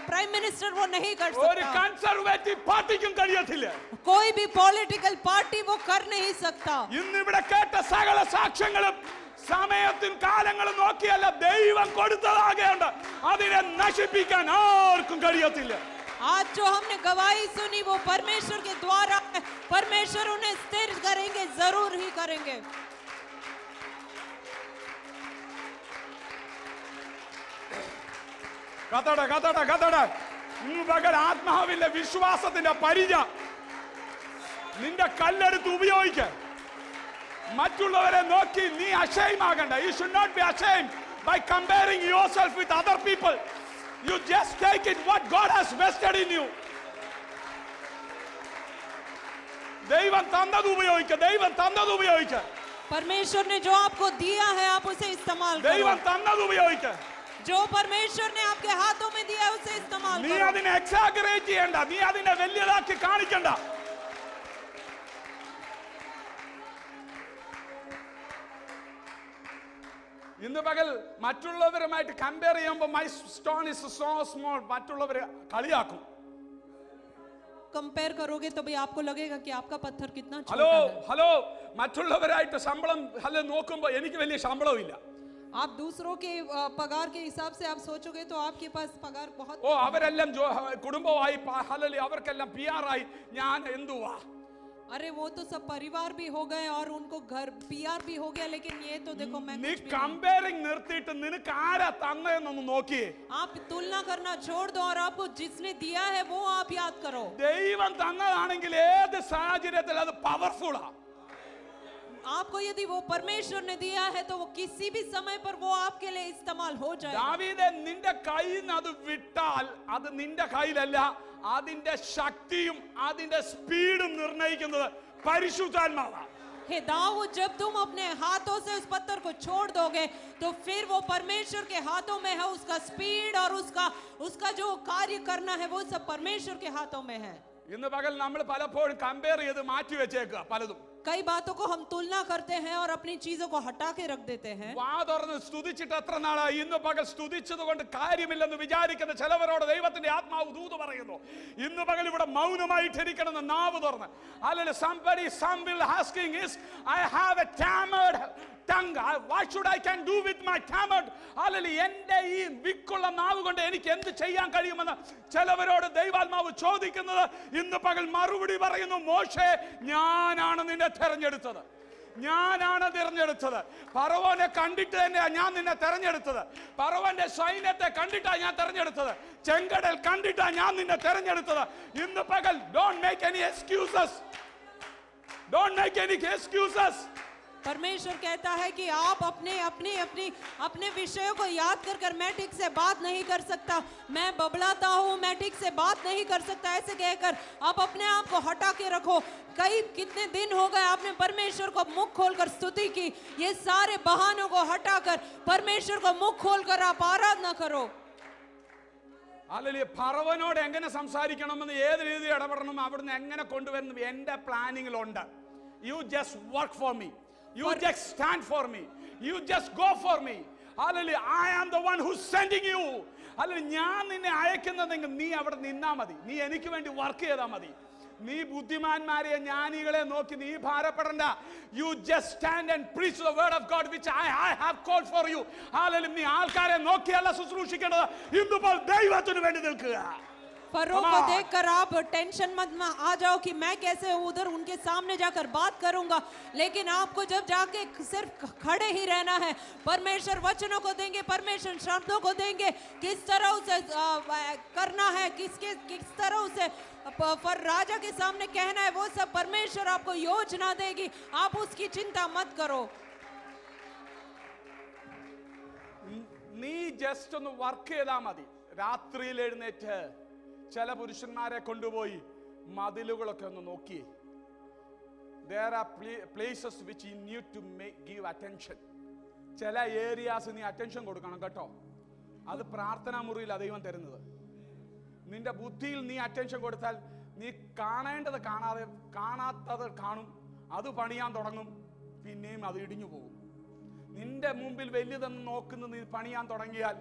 प्राइम मिनिस्टर वो नहीं कर ഒരു सकता, കൺസർവേറ്റീവ് പാർട്ടിക്കും കഴിയത്തില്ല. कोई भी पॉलिटिकल पार्टी वो कर नहीं सकता। ഇന്നിവിടെ കേട്ട സകല സാക്ഷ്യങ്ങളും സമയത്തും കാലങ്ങളും നോക്കിയല്ല ദൈവം കൊടുത്തതാകേണ്ട, അതിനെ നശിപ്പിക്കാൻ ആർക്കും കഴിയത്തില്ല. आज जो हमने गवाही सुनी वो परमेश्वर के द्वारा है, परमेश्वर उन्हें स्थिर करेंगे, जरूर ही करेंगे। കഥട പകൽ ആത്മാവിന്റെ വിശ്വാസത്തിന്റെ പരിച നിന്റെ കല്ലെടുത്ത് ഉപയോഗിക്ക. മറ്റുള്ളവരെ നോക്കി നീ അഷെയിമാകണ്ട. You should not be ashamed by comparing yourself with other people. You just take it what God has vested in you. ദൈവം തന്നത് ഉപയോഗിക്ക. परमेश्वर ने जो आपको दिया है आप उसे इस्तेमाल करो। ദൈവം തന്നത് ഉപയോഗിക്ക. जो परमेश्वर ने आपके हाथों में दिया है उसे इस्तेमाल നീ करो। അതിനെ എക്സാഗറേറ്റ് ചെയ്യണ്ട, നീ അതിനെ വലിയതാക്കി കാണിക്കണ്ട. ഇന്ന് പകൽ മറ്റുള്ളവരുമായിട്ട് കമ്പയർ ചെയ്യുമ്പോൾ my stone is so small, മറ്റുള്ളവരെ കളിയാക്കും. कंपेयर करोगे तो भी आपको लगेगा कि आपका पत्थर कितना छोटा ഹലോ है। മറ്റുള്ളവരായിട്ട് ശമ്പളം നോക്കുമ്പോൾ എനിക്ക് വലിയ ശമ്പളവും ഇല്ല. आप दूसरों के पगार के हिसाब से आप सोचोगे तो आपके पास पगार बहुत ഓ അവരെല്ലാം കുടുംബമായി ഹല്ലേലൂയ അവർക്കെല്ലാം PR ആയി ഞാൻ എന്തുവാ अरे वो तो सब परिवार भी हो गए और उनको घर PR भी हो गया लेकिन ये तो देखो मैं നീ कुछ भी नहीं। കമ്പയറിംഗ് നിർത്തിയിട്ട് നിനക്ക് ആരാ തന്നതെന്നൊന്ന് നോക്കിയേ आप तुलना करना छोड़ दो और आपको जिसने दिया है वो आप याद करो ദൈവം തന്നതാണെങ്കിൽ ഏത് സാഹചര്യത്തിൽ അത് പവർഫുള്ളാ आपको यदि वो परमेश्वर ने दिया है तो वो किसी भी समय पर वो आपके लिए इस्तेमाल हो जाएगा ദാവീദേ നിന്റെ കയ്യിൽ നിന്ന് അത് വിട്ടാൽ അത് നിന്റെ കയ്യിലല്ല അതിന്റെ ശക്തിയും അതിന്റെ സ്പീഡും നിർണ്ണയിക്കുന്നത് പരിശുദ്ധാത്മാവാണ് हे दाऊद जब तुम अपने हाथों से उस पत्थर को छोड़ दोगे तो फिर वो परमेश्वर के हाथों में है उसका स्पीड और उसका जो कार्य करना है वो सब परमेश्वर के हाथों में है ഇന്ന് പകൽ നമ്മൾ പലപ്പോഴും കമ്പയർ ചെയ്ത് മാറ്റി വെച്ചേക്കുക പലതും कई बातों को हम तुलना करते हैं और अपनी चीजों को हटा के रख देते हैं വാ തുറന്ന് സ്തുതിച്ചിട്ട് എത്ര നാളായി ഇന്ന് പകൽ സ്തുതിച്ചത് കൊണ്ട് കാര്യമില്ലെന്ന് വിചാരിക്കുന്ന ചിലവരോട് ദൈവത്തിന്റെ ആത്മാവ് ദൂത് പറയുന്നു ഇന്ന് പകൽ ഇവിടെ മൗനമായിട്ടിരിക്കണമെന്ന് നാവ് തുറന്ന് അല്ലെങ്കിൽ some will asking is I have a tammered tongue what should I can do with my tammered അല്ലെങ്കിൽ എൻ്റെ ഈ വിക്കുള്ള നാവ് കൊണ്ട് എനിക്ക് എന്ത് ചെയ്യാൻ കഴിയുമെന്ന് ചിലവരോട് ദൈവാത്മാവ് ചോദിക്കുന്നത് ഇന്ന് പകൽ മറുപടി പറയുന്നു മോശേ ഞാനാണ് നിന്നെ തെരഞ്ഞെടുത്തത് ഞാനാണ് തിരഞ്ഞെടുത്തത് ഫറവോനെ കണ്ടിട്ട് തന്നെയാ ഞാൻ നിന്നെ തെരഞ്ഞെടുത്തത് ഫറവോന്റെ സൈന്യത്തെ കണ്ടിട്ടാ ഞാൻ തെരഞ്ഞെടുത്തത് ചെങ്കടൽ കണ്ടിട്ടാ ഞാൻ നിന്നെ തെരഞ്ഞെടുത്തത് ഇന്ന് പകൽ don't make any excuses परमेश्वर कहता है कि आप अपने विषयों को याद कर मैं ठीक से बात नहीं कर सकता मैं बबलाता हूँ मैं ठीक से बात नहीं कर सकता ऐसे कहकर आप अपने आप को हटा के रखो कितने दिन हो गए आपने परमेश्वर को मुख खोलकर स्तुति की ये सारे बहानों को हटाकर परमेश्वर को मुख खोलकर आप आराधना करो അല്ലെങ്കിൽ ഫറവോനോട് എങ്ങനെ സംസാരിക്കണമെന്ന് ഏത് രീതിയിൽ ഇടപെടണം അവിടുന്ന് എങ്ങനെ കൊണ്ടുവരണം എൻ്റെ പ്ലാനിങ്ങിലുണ്ട് you just work for me You just stand for me. You just go for me. Hallelujah. I am the one who's sending you. Hallelujah. ഞാൻ നിന്നെ അയക്കുന്നതെങ്കിൽ നീ അവിടെ നിന്നാ മതി. നീ എനിക്ക് വേണ്ടി വർക്ക് ചെയ്താൽ മതി. നീ ബുദ്ധിമാന്മാരെ ജ്ഞാനികളെ നോക്കി നീ ഭാരപ്പെടണ്ട. You just stand and preach the word of God which I have called for you. Hallelujah. നീ ആൾക്കാരെ നോക്കിയല്ല ശുശ്രൂഷിക്കേണ്ടത്. ഇന്നിപ്പോൾ ദൈവത്തിന് വേണ്ടി നിൽക്കുക. फरो को देखकर आप टेंशन मत आ जाओ कि मैं कैसे उधर उनके सामने जाकर बात करूंगा लेकिन आपको जब जाके सिर्फ खड़े ही रहना है परमेश्वर वचनों को देंगे परमेश्वर शब्दों को देंगे किस तरह उसे करना है किस तरह उसे पर राजा के सामने कहना है वो सब परमेश्वर आपको योजना देगी आप उसकी चिंता मत करो നീ ജസ്റ്റ് ഒന്ന് വർക്ക് ചെയ്താൽ മതി രാത്രിയിൽ എഴുന്നേറ്റ് ചില പുരുഷന്മാരെ കൊണ്ടുപോയി മതിലുകളൊക്കെ ഒന്ന് നോക്കി there are places which you need to give attention ചില ഏരിയാസ് നീ അറ്റൻഷൻ കൊടുക്കണം കേട്ടോ അത് പ്രാർത്ഥനാ മുറിയിൽ ദൈവം തരുന്നത് നിന്റെ ബുദ്ധിയിൽ നീ അറ്റൻഷൻ കൊടുത്താൽ നീ കാണേണ്ടത് കാണാത്തത് കാണും അത് പണിയാൻ തുടങ്ങും പിന്നെയും അത് ഇടിഞ്ഞു പോകും നിന്റെ മുമ്പിൽ വലിയതെന്ന് നോക്കുന്നത് നീ പണിയാൻ തുടങ്ങിയാൽ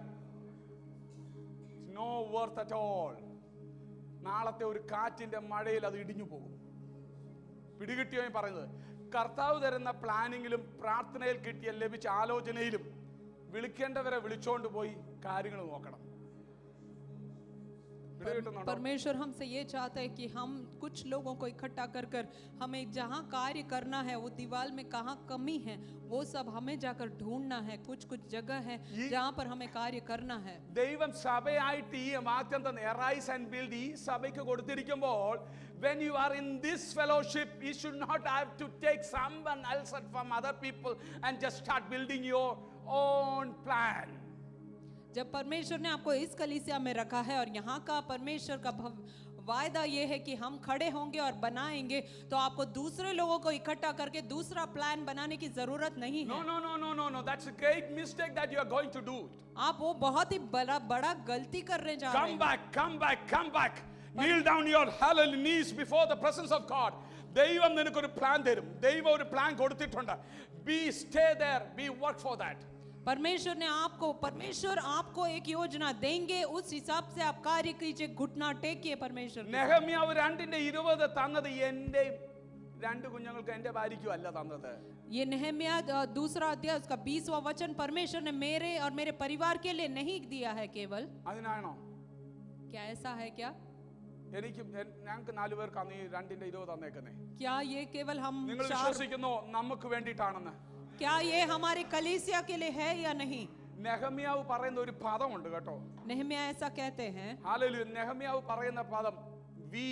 no worth at all നാളത്തെ ഒരു കാറ്റിന്റെ മഴയിൽ അത് ഇടിഞ്ഞു പോകും പിടികിട്ടിയോ പറയുന്നത് കർത്താവ് തരുന്ന പ്ലാനിങ്ങിലും പ്രാർത്ഥനയിൽ കിട്ടിയ ലഭിച്ച ആലോചനയിലും വിളിക്കേണ്ടവരെ വിളിച്ചോണ്ട് പോയി കാര്യങ്ങൾ നോക്കണം परमेश्वर हमसे ये चाहता है कि हम कुछ लोगों को इकट्ठा कर हमें जहाँ कार्य करना है वो दीवार में कहाँ कमी है वो सब हमें जाकर ढूंढना है कुछ जगह है जहाँ पर हमें कार्य करना है ദൈവം സഭയായിട്ട് ഈ വാക്യം തന്നെ എറൈസ് ആൻഡ് ബിൽഡ് ഈ സഭയ്ക്ക് കൊടുത്തിരിക്കുമ്പോൾ when you are in this fellowship you should not have to take someone else from other people and just start building your own plan जब परमेश्वर ने आपको इस कलीसिया में रखा है और यहाँ का परमेश्वर का वायदा ये है कि हम खड़े होंगे और बनाएंगे तो आपको दूसरे लोगों को इकट्ठा करके दूसरा प्लान बनाने की जरूरत नहीं है no that's a great mistake that you are going to do आप वो बहुत ही बड़ा गलती करने जा रहे हैं come back kneel down your hallelujah knees before the presence of God ദൈവം നിനക്കൊരു പ്ലാൻ തരും ദൈവം ഒരു പ്ലാൻ കൊടുത്തിട്ടുണ്ട് stay there be work for that परमेश्वर आपको एक योजना देंगे उस हिसाब से आप कार्य कीजिए घुटना टेकिए परमेश्वर നെഹമ്യാവ് 2:20 തന്നത് എൻ്റെ 2 കുഞ്ഞുങ്ങൾക്ക് എൻ്റെ ഭാര്യയ്ക്കും അല്ല തന്നത്. ये नहम्याह दूसरा अध्याय उसका 20वां वचन परमेश्वर ने मेरे और मेरे परिवार के लिए नहीं दिया है केवल. അതിനാണോ? क्या ऐसा है क्या? എനിക്ക് ഞങ്ങൾക്ക് 4 പേർക്കാണ് ഈ 2ന്റെ 20 തന്നേക്കുന്നേ. क्या ये केवल हम നിങ്ങൾ വിശ്വസിക്കുന്നോ നമുക്ക് വേണ്ടിയിട്ടാണെന്ന്? क्या ये हमारे कलीसिया के लिए है या नहीं? നെഹമ്യാവ് പറയുന്ന ഒരു പദമുണ്ട് കേട്ടോ. नहम्याह ऐसा कहते हैं. ഹല്ലേലൂയ. നെഹമ്യാവ് പറയുന്ന പദം വി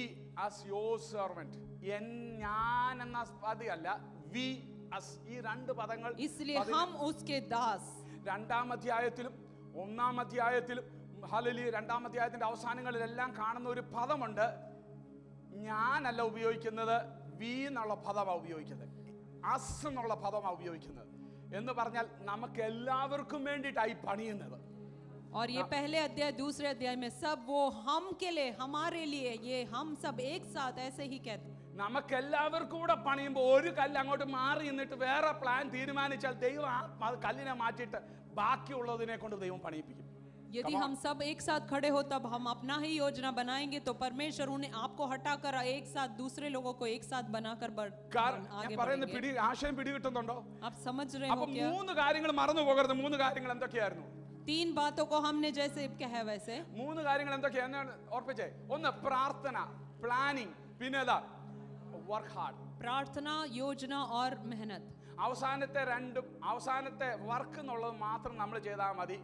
ആസ് യുവർ സെർവന്റ്. ഞാൻ എന്ന പദമല്ല, വി ആസ്. ഈ 2 പദങ്ങൾ इसलिए हम उसके दास. 2-ാം അധ്യായത്തിലും 1-ാം അധ്യായത്തിലും ഹല്ലേലൂയ 2-ാം അധ്യായത്തിന്റെ അവസാനങ്ങളിലെല്ലാം കാണുന്ന ഒരു പദമുണ്ട്. ഞാനല്ല ഉപയോഗിക്കുന്നത്, വി എന്നുള്ള പദമാണ് ഉപയോഗിക്കുന്നത്, അസ് എന്നുള്ള പദമാണ് ഉപയോഗിക്കുന്നത്. എന്ന് പറഞ്ഞാൽ നമുക്ക് എല്ലാവർക്കും വേണ്ടിയിട്ടായി പണിയുന്നത്. और ये पहले अध्याय दूसरे अध्याय में सब वो हम के लिए, हमारे लिए, ये हम सब एक साथ ऐसे ही कहते हैं. നമുക്ക് എല്ലാവർക്കും കൂടെ പണിയുമ്പോൾ ഒരു കല്ല് അങ്ങോട്ട് മാറി നിന്നിട്ട് വേറെ പ്ലാൻ തീരുമാനിച്ചാൽ ദൈവം ആ കല്ലിനെ മാറ്റിയിട്ട് ബാക്കിയുള്ളതിനെ കൊണ്ട് ദൈവം പണിയിപ്പിക്കും. यदि हम सब एक साथ खड़े हो तब हम अपना ही योजना बनाएंगे, तो परमेश्वर उन्हें आपको हटाकर एक साथ दूसरे लोगों को एक साथ बनाकर आगे बढ़ेंगे. ആശയം പിടികിട്ടുന്നുണ്ടോ? आप समझ रहे हो അപ്പൊ क्या? 3 കാര്യങ്ങൾ മറന്നു പോകരുത്. 3 കാര്യങ്ങൾ എന്തൊക്കെയായിരുന്നു? 3 बातों को हमने जैसे क्या है वैसे 3 കാര്യങ്ങൾ എന്തൊക്കെയാണ് ഓർപ്പിച്ചേ? 1 പ്രാർത്ഥന, പ്ലാനിങ്, പിന്നെ വർക്ക് ഹാർഡ്. प्रार्थना, योजना और मेहनत. അവസാനത്തെ 2 അവസാനത്തെ വർക്ക് എന്നുള്ളത് മാത്രം നമ്മൾ ചെയ്താൽ മതി.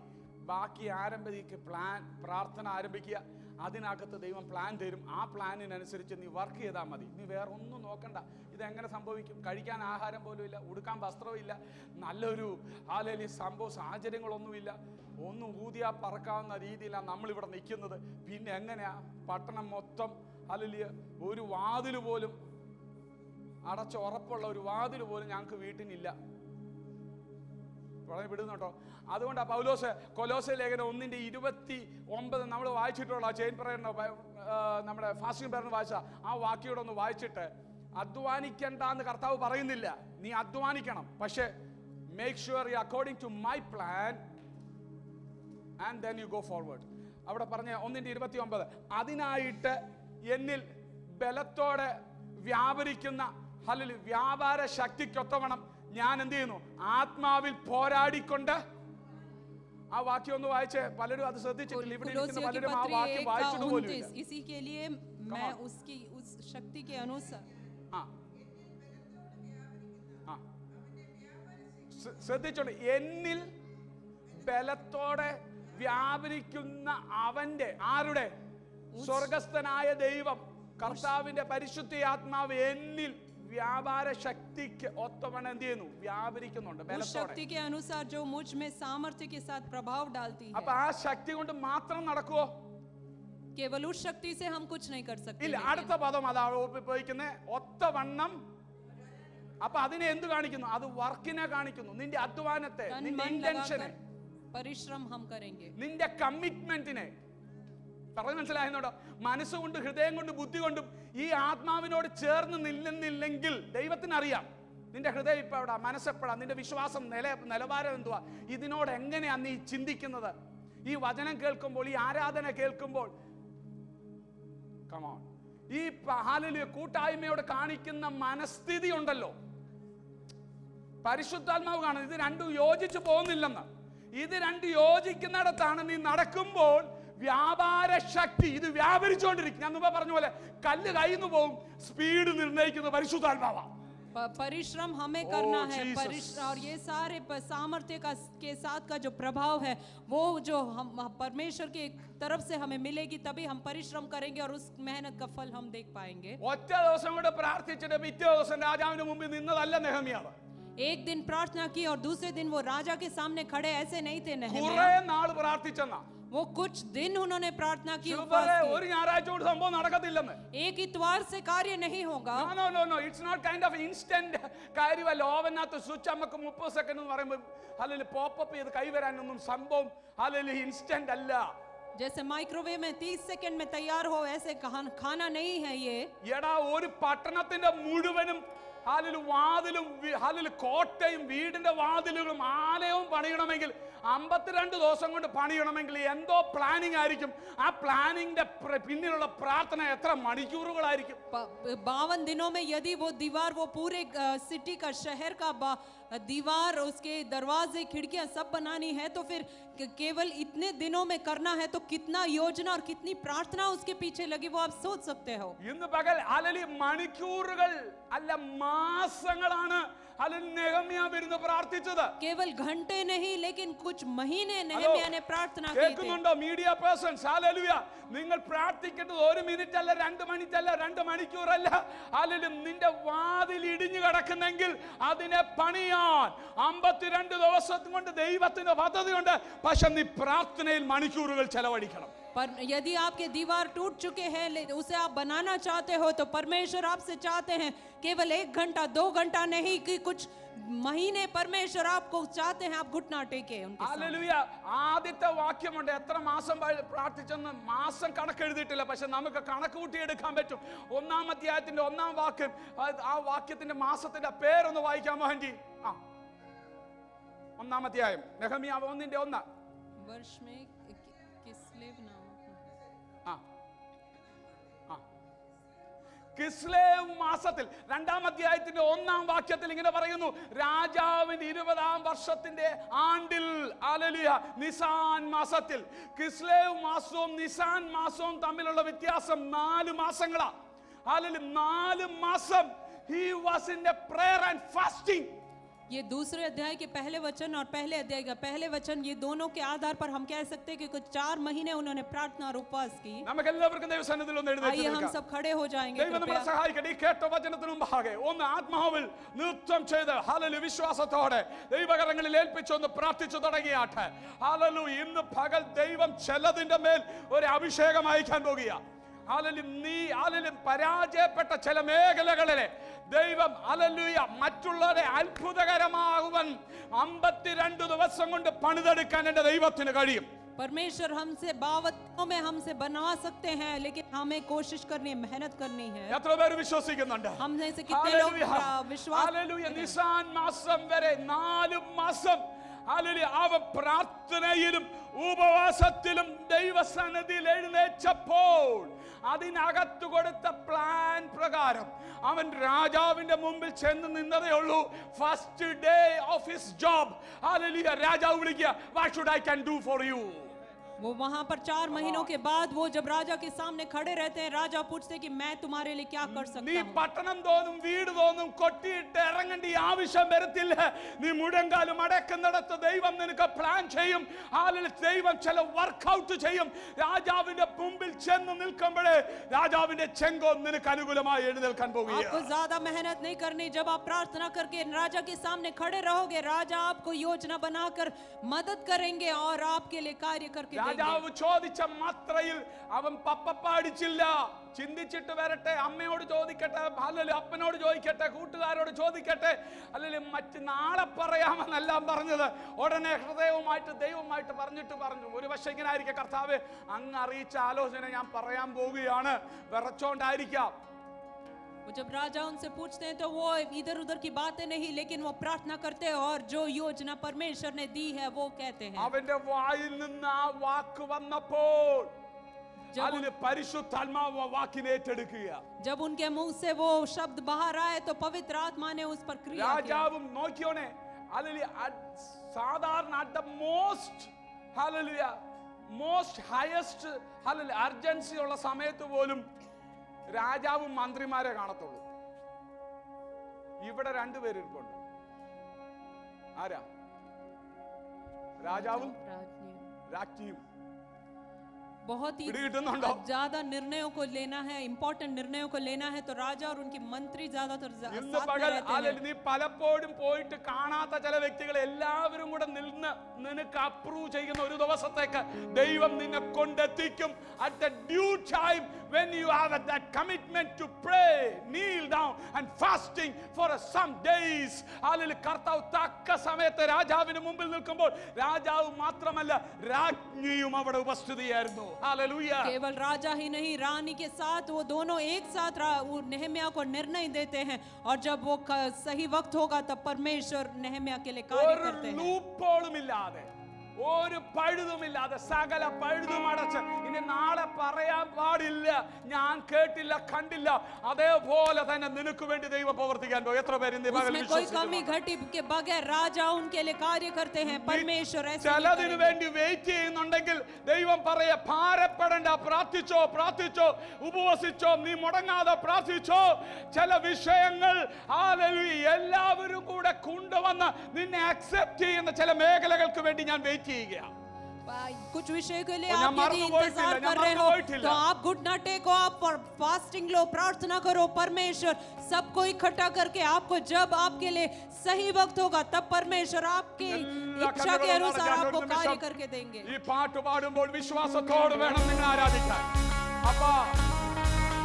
ബാക്കി ആരംഭിക്കുക, പ്ലാൻ, പ്രാർത്ഥന ആരംഭിക്കുക. അതിനകത്ത് ദൈവം പ്ലാൻ തരും. ആ പ്ലാനിനനുസരിച്ച് നീ വർക്ക് ചെയ്താൽ മതി. നീ വേറെ ഒന്നും നോക്കണ്ട. ഇതെങ്ങനെ സംഭവിക്കും? കഴിക്കാൻ ആഹാരം പോലും ഇല്ല, ഉടുക്കാൻ വസ്ത്രവും ഇല്ല, നല്ലൊരു അല്ലെങ്കിൽ സംഭവ സാഹചര്യങ്ങളൊന്നുമില്ല. ഒന്നും ഊതിയാ പറക്കാവുന്ന രീതിയിലാണ് നമ്മളിവിടെ നിൽക്കുന്നത്. പിന്നെ എങ്ങനെയാ? പട്ടണം മൊത്തം അല്ലെങ്കിൽ ഒരു വാതിൽ പോലും അടച്ച ഉറപ്പുള്ള ഒരു വാതിൽ പോലും ഞങ്ങൾക്ക് വീട്ടിനില്ല. വളരെ വിടുന്നുട്ടോ. അതുകൊണ്ട് പൗലോസ് കൊലോസ്യ ലേഖനം 1:29 നമ്മൾ വായിച്ചിട്ടുള്ള ചെയിൻ പ്രയറിനോ നമ്മുടെ ഫാസ്റ്റിംഗ് പ്രയറിന് വായിച്ച ആ വാക്യോടെ ഒന്ന് വായിച്ചിട്ട്, അധ്വാനിക്കണ്ട എന്ന് കർത്താവ് പറയുന്നില്ല, നീ അധ്വാനിക്കണം, പക്ഷേ make sure according to my plan and then you go forward. അവിടെ പറഞ്ഞ 1:29, അതിനായിട്ട് എന്നിൽ ബലത്തോടെ വ്യാപരിക്കുന്ന അല്ലെങ്കിൽ വ്യാപാര ശക്തിക്കൊത്തവണ്ണം ഞാൻ എന്ത് ചെയ്യുന്നു? ആത്മാവിൽ പോരാടിക്കൊണ്ട്. ആ വാക്യം ഒന്ന് വായിച്ചേ. പലരും അത് ശ്രദ്ധിച്ചിട്ടില്ല. ഇവിടെ ഇരിക്കുന്ന പലരും ആ വാക്യം വായിച്ചിട്ട് പോലും ഇല്ല. इसी के लिए मैं उसकी उस शक्ति के अनुसार ശ്രദ്ധിച്ചോണ്ട്, എന്നിൽ ബലത്തോടെ വ്യാപരിക്കുന്ന അവന്റെ, ആരുടെ? സ്വർഗസ്ഥനായ ദൈവം കർത്താവിന്റെ പരിശുദ്ധ ആത്മാവ് എന്നിൽ വ്യാപാര ശക്തിക്ക് ഒത്തവണ്ണം എന്ത് ചെയ്യുന്നു? വ്യാപരിക്കുന്നുണ്ട്. उस शक्ति के अनुसार जो मुझ में सामर्थ्य के साथ प्रभाव डालती है. അപ്പൊ ആ ശക്തി കൊണ്ട് മാത്രം നടക്കുവോ? केवल उस शक्ति से हम कुछ नहीं कर सकते. ഇല്ല. അടുത്ത പദം അതാണ് ഉപയോഗിക്കുന്നത്, ഒത്തവണ്ണം. അപ്പൊ അതിനെ എന്ത് കാണിക്കുന്നു? അത് വർക്കിനെ കാണിക്കുന്നു. നിന്റെ അധ്വാനത്തെ, നിന്റെ ഇന്റൻഷനെ, പരിശ്രമം हम करेंगे. നിന്റെ കമ്മിറ്റ്മെന്റിനെ. പറഞ്ഞു മനസ്സിലായെന്നോടോ? മനസ്സുകൊണ്ട്, ഹൃദയം കൊണ്ട്, ബുദ്ധി കൊണ്ടും ഈ ആത്മാവിനോട് ചേർന്ന് നില്ലുന്നില്ലെങ്കിൽ ദൈവത്തിനറിയാം നിന്റെ ഹൃദയം ഇപ്പൊ എവിടാ, മനസ്സെപ്പോഴാ, നിന്റെ വിശ്വാസം നിലവാരം എന്തുവാ, ഇതിനോട് എങ്ങനെയാ നീ ചിന്തിക്കുന്നത്. ഈ വചനം കേൾക്കുമ്പോൾ, ഈ ആരാധന കേൾക്കുമ്പോൾ, കമോൺ, ഈ ഹല്ലേലൂയ കൂട്ടായ്മയോട് കാണിക്കുന്ന മനസ്ഥിതി ഉണ്ടല്ലോ, പരിശുദ്ധാത്മാവ് കാണുന്നത്. ഇത് 2 യോജിച്ചു പോകുന്നില്ലെന്ന്. ഇത് 2 യോജിക്കുന്നിടത്താണ് നീ നടക്കുമ്പോൾ വ്യാപാര ശക്തി ഇത് വ്യാപരിച്ചുകൊണ്ടിരിക്കും. ഞാൻ മുമ്പ് പറഞ്ഞ പോലെ കല്ല് കയ്യിന്ന് പോകും, സ്പീഡ് നിർണ്ണയിക്കുന്നത് പരിശുദ്ധാത്മാവാണ്. परिश्रम हमें करना है, परिश्रम, और ये सारे सामर्थ्य के साथ का जो प्रभाव है वो जो हम परमेश्वर की तरफ से हमें मिलेगी, तभी हम परिश्रम करेंगे और उस मेहनत का फल हम देख पाएंगे. ഒറ്റ ദിവസം കൂടെ പ്രാർത്ഥിച്ചിട്ട് പിറ്റേ ദിവസം രാജാവിന്റെ മുമ്പിൽ നിന്നതല്ല നെഹമ്യാവ്. एक दिन प्रार्थना की और दूसरे दिन वो राजा के सामने खड़े ऐसे नहीं थे नेहम्याह. കുറേ നാൾ പ്രാർത്ഥിച്ചെന്നാ. वो कुछ दिन उन्होंने प्रार्थना की, ഒരു ഞായറാഴ്ച കൊണ്ട് സംഭവം നടക്കത്തില്ലെന്ന്. एक इतवार से कार्य नहीं होगा. No, it's not kind of instant കാര്യമല്ല. ഓവനകത്ത് സ്വിച്ച് നമുക്ക് 30 സെക്കൻഡ് എന്ന് പറയുമ്പോൾ അല്ലെങ്കിൽ പോപ്പപ്പ് ചെയ്ത് കൈവരാനൊന്നും സംഭവം അല്ലെങ്കിൽ ഇൻസ്റ്റന്റ് അല്ല. जैसे माइक्रोवेव में 30 सेकंड में तैयार हो, ऐसे खाना नहीं है ये. എടാ, ഒരു പട്ടണത്തിന്റെ മുഴുവനും ഹാലലു വാതിലും ഹാലലു കോട്ടയും വീടിന്റെ വാതിലുകളും ആലയവും പണിയണമെങ്കിൽ 52 ദിവസം കൊണ്ട് പണിയണമെങ്കിൽ എന്തോ പ്ലാനിങ് ആയിരിക്കും. ആ പ്ലാനിങ്ങിന്റെ പിന്നിലുള്ള പ്രാർത്ഥന എത്ര മണിക്കൂറുകളായിരിക്കും. 52 दिनों में यदि वो दीवार, वो पूरे सिटी का, शहर का दीवार, उसके दरवाजे, खिड़कियां सब बनानी है तो फिर केवल इतने दिनों में करना है तो कितना योजना और कितनी प्रार्थना उसके पीछे लगी वो आप सोच सकते हो. ഇന്ന് പകൽ ഹാലലു മണിക്കൂറുകൾ അല്ല മാസങ്ങളാണ് നെഹമ്യാ ഇരുന്ന് പ്രാർത്ഥിച്ചത്. केवल घंटे नहीं लेकिन कुछ महीने नेहम्या ने प्रार्थना की थी. കേൾക്കുന്നുണ്ടോ മീഡിയ പേഴ്സൺസ്? ഹല്ലേലൂയ. നിങ്ങൾ പ്രാർത്ഥിക്കേണ്ടത് 1 മിനിറ്റ് അല്ല, 2 മിനിറ്റ് അല്ല, 2 മണിക്കൂറല്ല. ഹല്ലേലൂയ. നിന്റെ വാതിൽ ഇടിഞ്ഞു കിടക്കുന്നെങ്കിൽ അതിനെ പണിയാൻ 52 ദിവസം കൊണ്ട് ദൈവത്തിന്റെ പദ്ധതിയുണ്ട്. പക്ഷെ നീ പ്രാർത്ഥനയിൽ മണിക്കൂറുകൾ ചെലവഴിക്കണം. पर यदि आपके दीवार टूट चुके हैं, उसे आप बनाना चाहते हो तो परमेश्वर आपसे चाहते हैं केवल 1 घंटा 2 घंटा नहीं कि कुछ महीने परमेश्वर आपको चाहते हैं आप घुटना टेके उनके सामने. ഹല്ലേലൂയ. ആദ്യത്തെ വാക്യമുണ്ട്. എത്ര മാസം പ്രാർത്ഥിച്ചെന്ന് മാസം കണക്കെഴുതിയിട്ടില്ല. പക്ഷെ നമുക്ക് കണക്ക് കൂട്ടിയെടുക്കാൻ പറ്റും. 1-ാം അധ്യായത്തിന്റെ 1-ാം വാക്യം, ആ വാക്യത്തിന്റെ മാസത്തിന്റെ പേരൊന്ന് വായിക്കാമോ ഹൻജി? 1-ാം അധ്യായം നെഹമ്യാ 1:1. वर्ष में किस्लेव नाम കിസ്ലേവ് മാസത്തിൽ 2-ാം അധ്യായത്തിന്റെ 1-ാം വാക്യത്തിൽ ഇങ്ങനെ പറയുന്നു, രാജാവിന്റെ 20-ാം വർഷത്തിന്റെ ആണ്ടിൽ, ഹല്ലേലൂയ, നിസാൻ മാസത്തിൽ. കിസ്ലേവ് മാസവും നിസാൻ മാസവും തമ്മിലുള്ള വ്യത്യാസം 4 മാസങ്ങളാ. ഹല്ലേലൂയ. 4 മാസം he was in a prayer and fasting. ये दूसरे अध्याय के पहले वचन और पहले अध्याय का पहले वचन, ये दोनों के आधार पर हम कह सकते हैं कि कुछ 4 महीने उन्होंने प्रार्थना और उपवास की. आइए हम सब खड़े हो जाएंगे. കേട്ട വചനത്തിനു മുമ്പാകെ ഒന്ന് ആത്മാവിൽ നൃത്തം ചെയ്ത് ഹല്ലേലൂയ വിശ്വാസത്തോടെ ദൈവകരങ്ങളിൽ ഏൽപ്പിച്ചൊന്ന് പ്രാർത്ഥിച്ചു തുടങ്ങിയാട്ടെ. ഹല്ലേലൂയ. ഇന്ന് പകൽ ദൈവം ചിലതിന്റെ മേൽ ഒരു അഭിഷേകം അയക്കാൻ പോകുകയാണ്. ഹല്ലേലൂയ. പരാജയപ്പെട്ട ചില മേഖലകളിലെ ദൈവം ഹല്ലേലൂയ മറ്റുള്ളവരെ അത്ഭുതകരമാകുവാൻ 52 ദിവസം കൊണ്ട് പണിതെടുക്കാൻ എൻ്റെ ദൈവത്തിന് കഴിയും. परमेश्वर हमसे 52 में हमसे बनवा सकते हैं, लेकिन हमें कोशिश करनी है, मेहनत करनी है. എത്ര പേര് വിശ്വസിക്കുന്നുണ്ട്? हमने से कितने लोग विश्वास? ഹല്ലേലൂയ. നിസാൻ മാസം വരെ 4 മാസം ഹല്ലേലൂയ അവ പ്രാർത്ഥനയിലും ഉപവാസത്തിലും ദൈവസന്നിധിയിൽ എഴുന്നേറ്റപ്പോൾ അതിനകത്ത് കൊടുത്ത പ്ലാൻ പ്രകാരം അവൻ രാജാവിന്റെ മുമ്പിൽ ചെന്ന് നിന്നതേ ഉള്ളൂ. First day of his job. Hallelujah. രാജാവ് വിളിക്കുക, what should I can do for you? वो वहां पर 4 महीनों के बाद वो जब राजा के सामने खड़े रहते हैं, राजा पूछते हैं कि मैं तुम्हारे लिए क्या कर सकता നീ हूं. പട്ടണം തോന്നും വീട് തോന്നും കൊട്ടിയിട്ട് ഇറങ്ങേണ്ട ആവശ്യം വരത്തില്ല. നീ മുഴങ്കാലും അടക്കുന്നിടത്ത് ദൈവം നിനക്ക് പ്ലാൻ ചെയ്യും. ദൈവം ചില വർക്ക്ഔട്ട് ചെയ്യും. രാജാവിന്റെ മുമ്പിൽ ചെന്ന് നിൽക്കുമ്പോഴേ രാജാവിന്റെ ചെങ്കോൽ നിനക്ക് അനുകൂലമായി എഴുന്നേൽക്കാൻ പോകുകയാണ്. आपको ज्यादा मेहनत नहीं करनी. जब आप प्रार्थना करके राजा के सामने खड़े रहोगे, राजा आपको योजना बनाकर मदद करेंगे और आपके लिए कार्य करके രാജാവ് ചോദിച്ച മാത്രയിൽ അവൻ പപ്പടിച്ചില്ല. ചിന്തിച്ചിട്ട് വരട്ടെ, അമ്മയോട് ചോദിക്കട്ടെ, അല്ലെങ്കിൽ അപ്പനോട് ചോദിക്കട്ടെ, കൂട്ടുകാരോട് ചോദിക്കട്ടെ, അല്ലെങ്കിൽ മറ്റ് നാളെ പറയാമെന്നെല്ലാം പറഞ്ഞത്. ഉടനെ ഹൃദയവുമായിട്ട് ദൈവവുമായിട്ട് പറഞ്ഞു. ഒരു പക്ഷേ ഇങ്ങനെ ആയിരിക്കാം, കർത്താവ് അങ്ങ് അറിയിച്ച ആലോചന ഞാൻ പറയാൻ പോവുകയാണ്, വിറച്ചോണ്ടായിരിക്കാം. जब राजा उनसे पूछते हैं तो वो इधर उधर की बातें नहीं, लेकिन वो प्रार्थना करते हैं और जो योजना परमेश्वर ने दी है वो कहते हैं. അവന്റെ വായിൽ നിന്ന് ആ വാക്ക് വന്നപ്പോൾ അതിലെ പരിശുദ്ധാത്മാവ് വാക്കിനെ ഏറ്റെടുക്കുക. जब उनके मुंह से वो शब्द बाहर आए तो पवित्र आत्मा ने उस पर क्रिया की. രാജാവും നോക്കിയോനെ, ഹല്ലേലൂയ, സാധാരണ at the most highest hallelujah urgency ഉള്ള സമയത്ത് പോലും രാജാവും മന്ത്രിമാരെ കാണത്തുള്ളൂ. ഇവിടെ 2 പേരിരിപ്പുണ്ട്. ആരാ? രാജാവും രാജ്ഞിയും. बहुत ही ज्यादा निर्णयों को लेना है, इंपॉर्टेंट निर्णयों को लेना है तो राजा और उनके मंत्री ज्यादातर साथ में रहते हैं. നീ പലപ്പോഴും പോയിട്ട് കാണാത്ത ചില വ്യക്തികളെ എല്ലാവരും കൂടെ നിന്ന് നിനക്ക് അപ്രൂവ് ചെയ്യുന്ന ഒരു ദിവസത്തേക്ക് ദൈവം നിന്നെ കൊണ്ടെത്തിക്കും. At the due time when you have that commitment to pray, kneel down and fasting for some days. Hallelujah. കർത്താവ് തക്ക സമയത്ത് രാജാവിന് മുമ്പിൽ നിൽക്കുമ്പോൾ രാജാവ് മാത്രമല്ല രാജ്ഞിയും അവിടെ ഉപസ്ഥിതിയായിരുന്നു. Hallelujah. केवल राजा ही नहीं, रानी के साथ वो दोनों एक साथ नेहम्याह को निर्णय देते हैं, और जब वो सही वक्त होगा तब परमेश्वर नेहम्याह के लिए कार्य करते हैं. ലൂപ്പോളുമില്ലാതെ, ഒരു പഴുതുമില്ലാതെ, സകല പഴുതും അടച്ച്, ഇനി നാളെ പറയാൻ പാടില്ല, ഞാൻ കേട്ടില്ല കണ്ടില്ല, അതേപോലെ തന്നെ നിനക്ക് വേണ്ടി ദൈവം പ്രവർത്തിക്കാൻ പോകും. എത്ര പേര് कोई कमी घटी के बगैर राजा उनके लिए कार्य करते हैं. परमेश्वर ऐसे ചിലതിനു വേണ്ടി വെയിറ്റ് ചെയ്യുന്നുണ്ടെങ്കിൽ ദൈവം പറയാ, ഭാരപ്പെടണ്ട, പ്രാർത്ഥിച്ചോ പ്രാർത്ഥിച്ചോ, ഉപവസിച്ചോ, നീ മുടങ്ങാതെ പ്രാർത്ഥിച്ചോ. ചില വിഷയങ്ങൾ എല്ലാവരും കൂടെ കൊണ്ടുവന്ന് നിന്നെ അക്സെപ്റ്റ് ചെയ്യുന്ന ചില മേഖലകൾക്ക് വേണ്ടി ഞാൻ വെയിറ്റ് ചെയ്യുക. कुछ विषय के लिए आप यदि इंतजार कर रहे हो तो आप घुटना टेको, आप फास्टिंग लो, प्रार्थना करो. परमेश्वर सबको इकट्ठा करके आपको जब आपके लिए सही वक्त होगा तब परमेश्वर आपकी इच्छा के अनुसार आपको कार्य करके देंगे. ഈ പാട്ട് പാടുമ്പോൾ വിശ്വാസത്തോടെ വേണം നിങ്ങൾ ആരാധിക്കാൻ. അപ്പാ,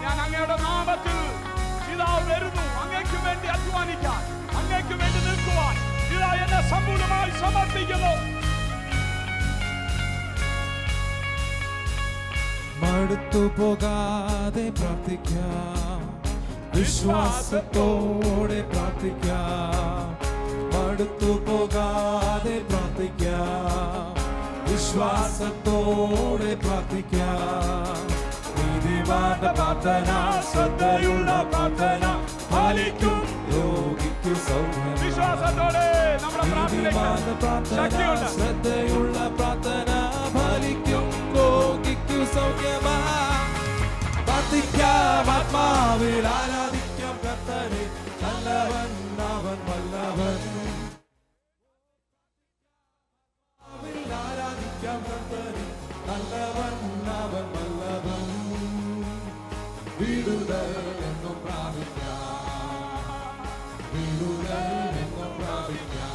ഞാൻ അങ്ങയുടെ നാമത്തിൽ ഇതാ വരുന്നു, അങ്ങേക്ക് വേണ്ടി അധ്വാനിക്കാൻ, അങ്ങേക്ക് വേണ്ടി നിൽക്കുവാൻ ഇതാ എന്നെ സമ്പൂർണ്ണമായി സമർപ്പിക്കുന്നു. മടുത്തു പോകാതെ പ്രാർത്ഥിക്കാം, വിശ്വാസത്തോടെ പ്രാർത്ഥിക്കാം. മടുത്തു പോകാതെ പ്രാർത്ഥിക്കാം, വിശ്വാസത്തോടെ പ്രാർത്ഥിക്കാം. നീതിമാന്റെ പ്രാർത്ഥന, ശ്രദ്ധയുള്ള പ്രാർത്ഥന ഫലിക്കും, രോഗിക്കു സൗഖ്യം. വിശ്വാസത്തോടെ നീതിമാന്റെ പ്രാർത്ഥന, ശ്രദ്ധയുള്ള പ്രാർത്ഥന ഫലിക്കും, രോഗിക്കു സൗഖ്യമാ. പ്രാർത്ഥിക്കാം, ആത്മാവിൽ ആരാധിക്കാം കർത്താവേ, നല്ലവൻ അവൻ വല്ലവൻ. ആരാധിക്കാം കർത്താവേ, നല്ലവൻ അവൻ വല്ലവൻ. വിടുതൽ എന്നും പ്രാപിക്കാം, വിടുതൽ എന്നും പ്രാപിക്കാം.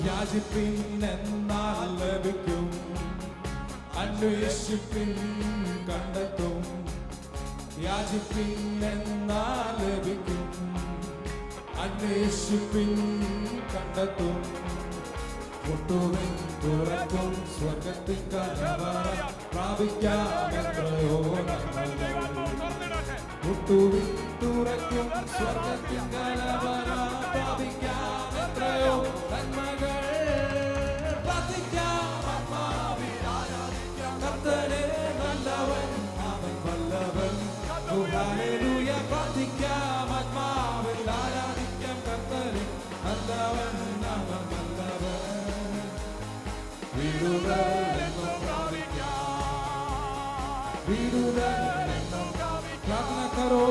യാചിപ്പിൻ എന്നാൽ ലഭിക്കും, അന്വേഷിപ്പിൻ കണ്ടെത്തും. യാചിപ്പിൻ എന്നാൽ ലഭിക്കും, അന്വേഷിപ്പിൻ കണ്ടെത്തും. മുട്ടുവിൻ തുറക്കും, സ്വർഗത്തിൻ കരവറ പ്രാപിക്കാം എത്രയോ നന്മകൾ. മുട്ടുവിൻ തുറക്കും, സ്വർഗത്തിൻ കരവറ പ്രാപിക്കാം എത്രയോ നന്മകൾ. പ്രാർത്ഥിക്കാം, ആത്മാവിൽ ആരാധിക്കാം കർത്താവേ, നല്ലവൻ അവൻ വല്ലവൻ. ഹല്ലേലൂയ. പ്രാർത്ഥിക്കാം, ആത്മാവിൽ ആരാധിക്കാം കർത്താവേ, നല്ലവൻ അവൻ വല്ലവൻ. വിടുതൽ എന്നും പ്രാപിക്കാം, വിടുതൽ എന്നും പ്രാർത്ഥന കരോ,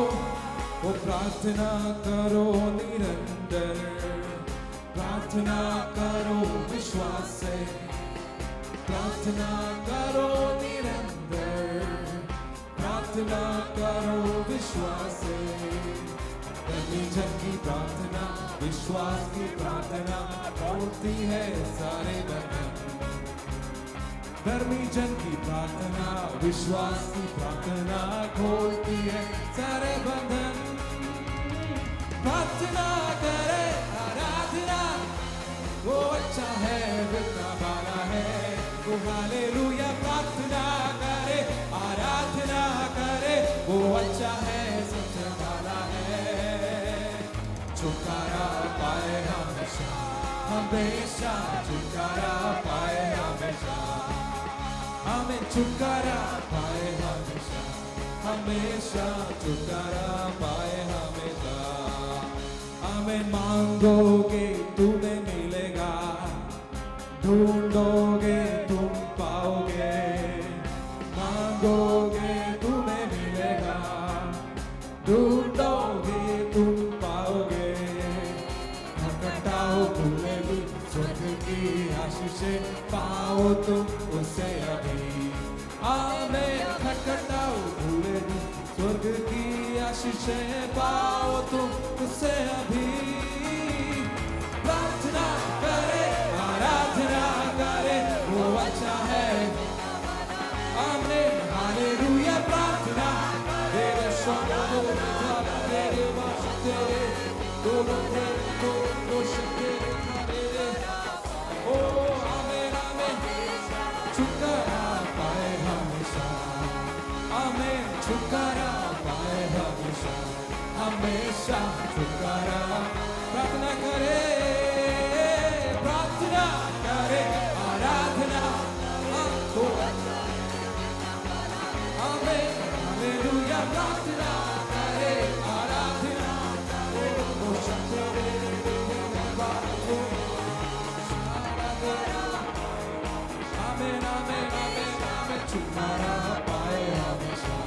ഓ പ്രാർത്ഥന കരോ നിരന്തര. प्रार्थना करो विश्वास से, प्रार्थना करो निरंतर. प्रार्थना करो विश्वास से. धर्मी जन की प्रार्थना, विश्वास की प्रार्थना खोलती है सारे बंधन. धर्मी जन की प्रार्थना, विश्वास की प्रार्थना खोलती है सारे बंधन. प्रार्थना करे, आराधना वो अच्छा है, बितना बाला है. वो हालेलुया. प्रार्थना करे, आराधना करे, वो अच्छा है, सबसे बाला है. छुटकारा पाए हमेशा, हमेशा छुटकारा पाए हमेशा. हमें छुटकारा पाए हमेशा, हमेशा छुटकारा पाए हमेशा. हमें मांगोगे तुम्हें मिलेगा, ढूंढोगे तुम पाओगे. मांगोगे तुम्हें मिलेगा, ढूंढोगे तुम पाओगे. खटखटाओ खुले भी, स्वर्ग की आशीषें पाओ तुम उसे अभी. हमें खटखटाओ खुले भी, स्वर्ग की आशीषें पाओ तुम उसे अभी. प्रार्थना करे, आराधना करे, वो अच्छा है. आमीन, हालेलुया. छुटकारा पाए हमेशा, आमीन। छुटकारा पाए हमेशा, हमेशा छुटकारा। प्रार्थना करे, प्रार्थना करे, आराधना आपको, आमीन। हालेलुया। प्रार्थना करे, आराधना वो शक्ति आमीन, आमीन, आमीन, आमीन। छुटकारा पाए हमेशा,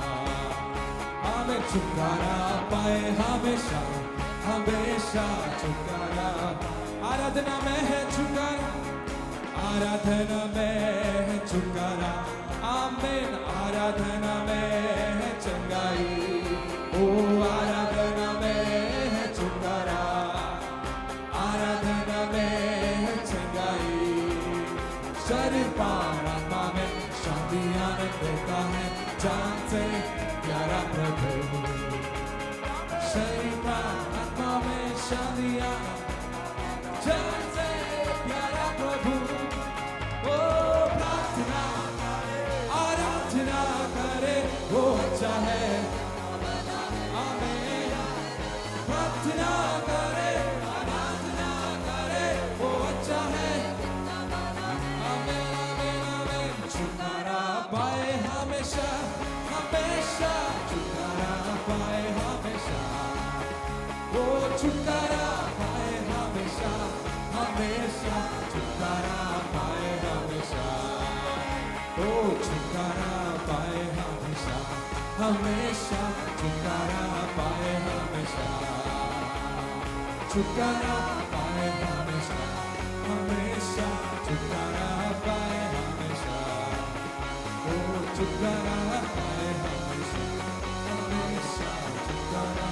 आमीन। छुटकारा पाए हमेशा, हमेशा छुटकारा। आराधना में है छुटकारा, आराधना में है छुटकारा, आमीन। आराधना में है चंगाई, ओ आराधना में है छुटकारा, आराधना में है चंगाई। शरीर प्राण आत्मा में शांति आनंद देता है, जानते प्यारा प्रभु। शरीर प्राण आत्मा में शांति आनंद, जानते प्यारा प्रभु। ओ प्रार्थना आराधना करे, वो अच्छा है, आमीन। प्रार्थना करे, आराधना करे, वो अच्छा है, आमीन, आमीन, आमीन। छुटकारा पाए हमेशा, हमेशा छुटकारा पाए हमेशा, वो छुटकारा पाए हमेशा, हमेशा छुटकारा पाए हमेशा, ओ छुटकारा पाए हमेशा, हमेशा छुटकारा पाए हमेशा, छुटकारा पाए हमेशा, हमेशा छुटकारा पाए हमेशा, ओ छुटकारा पाए हमेशा, हमेशा छुटकारा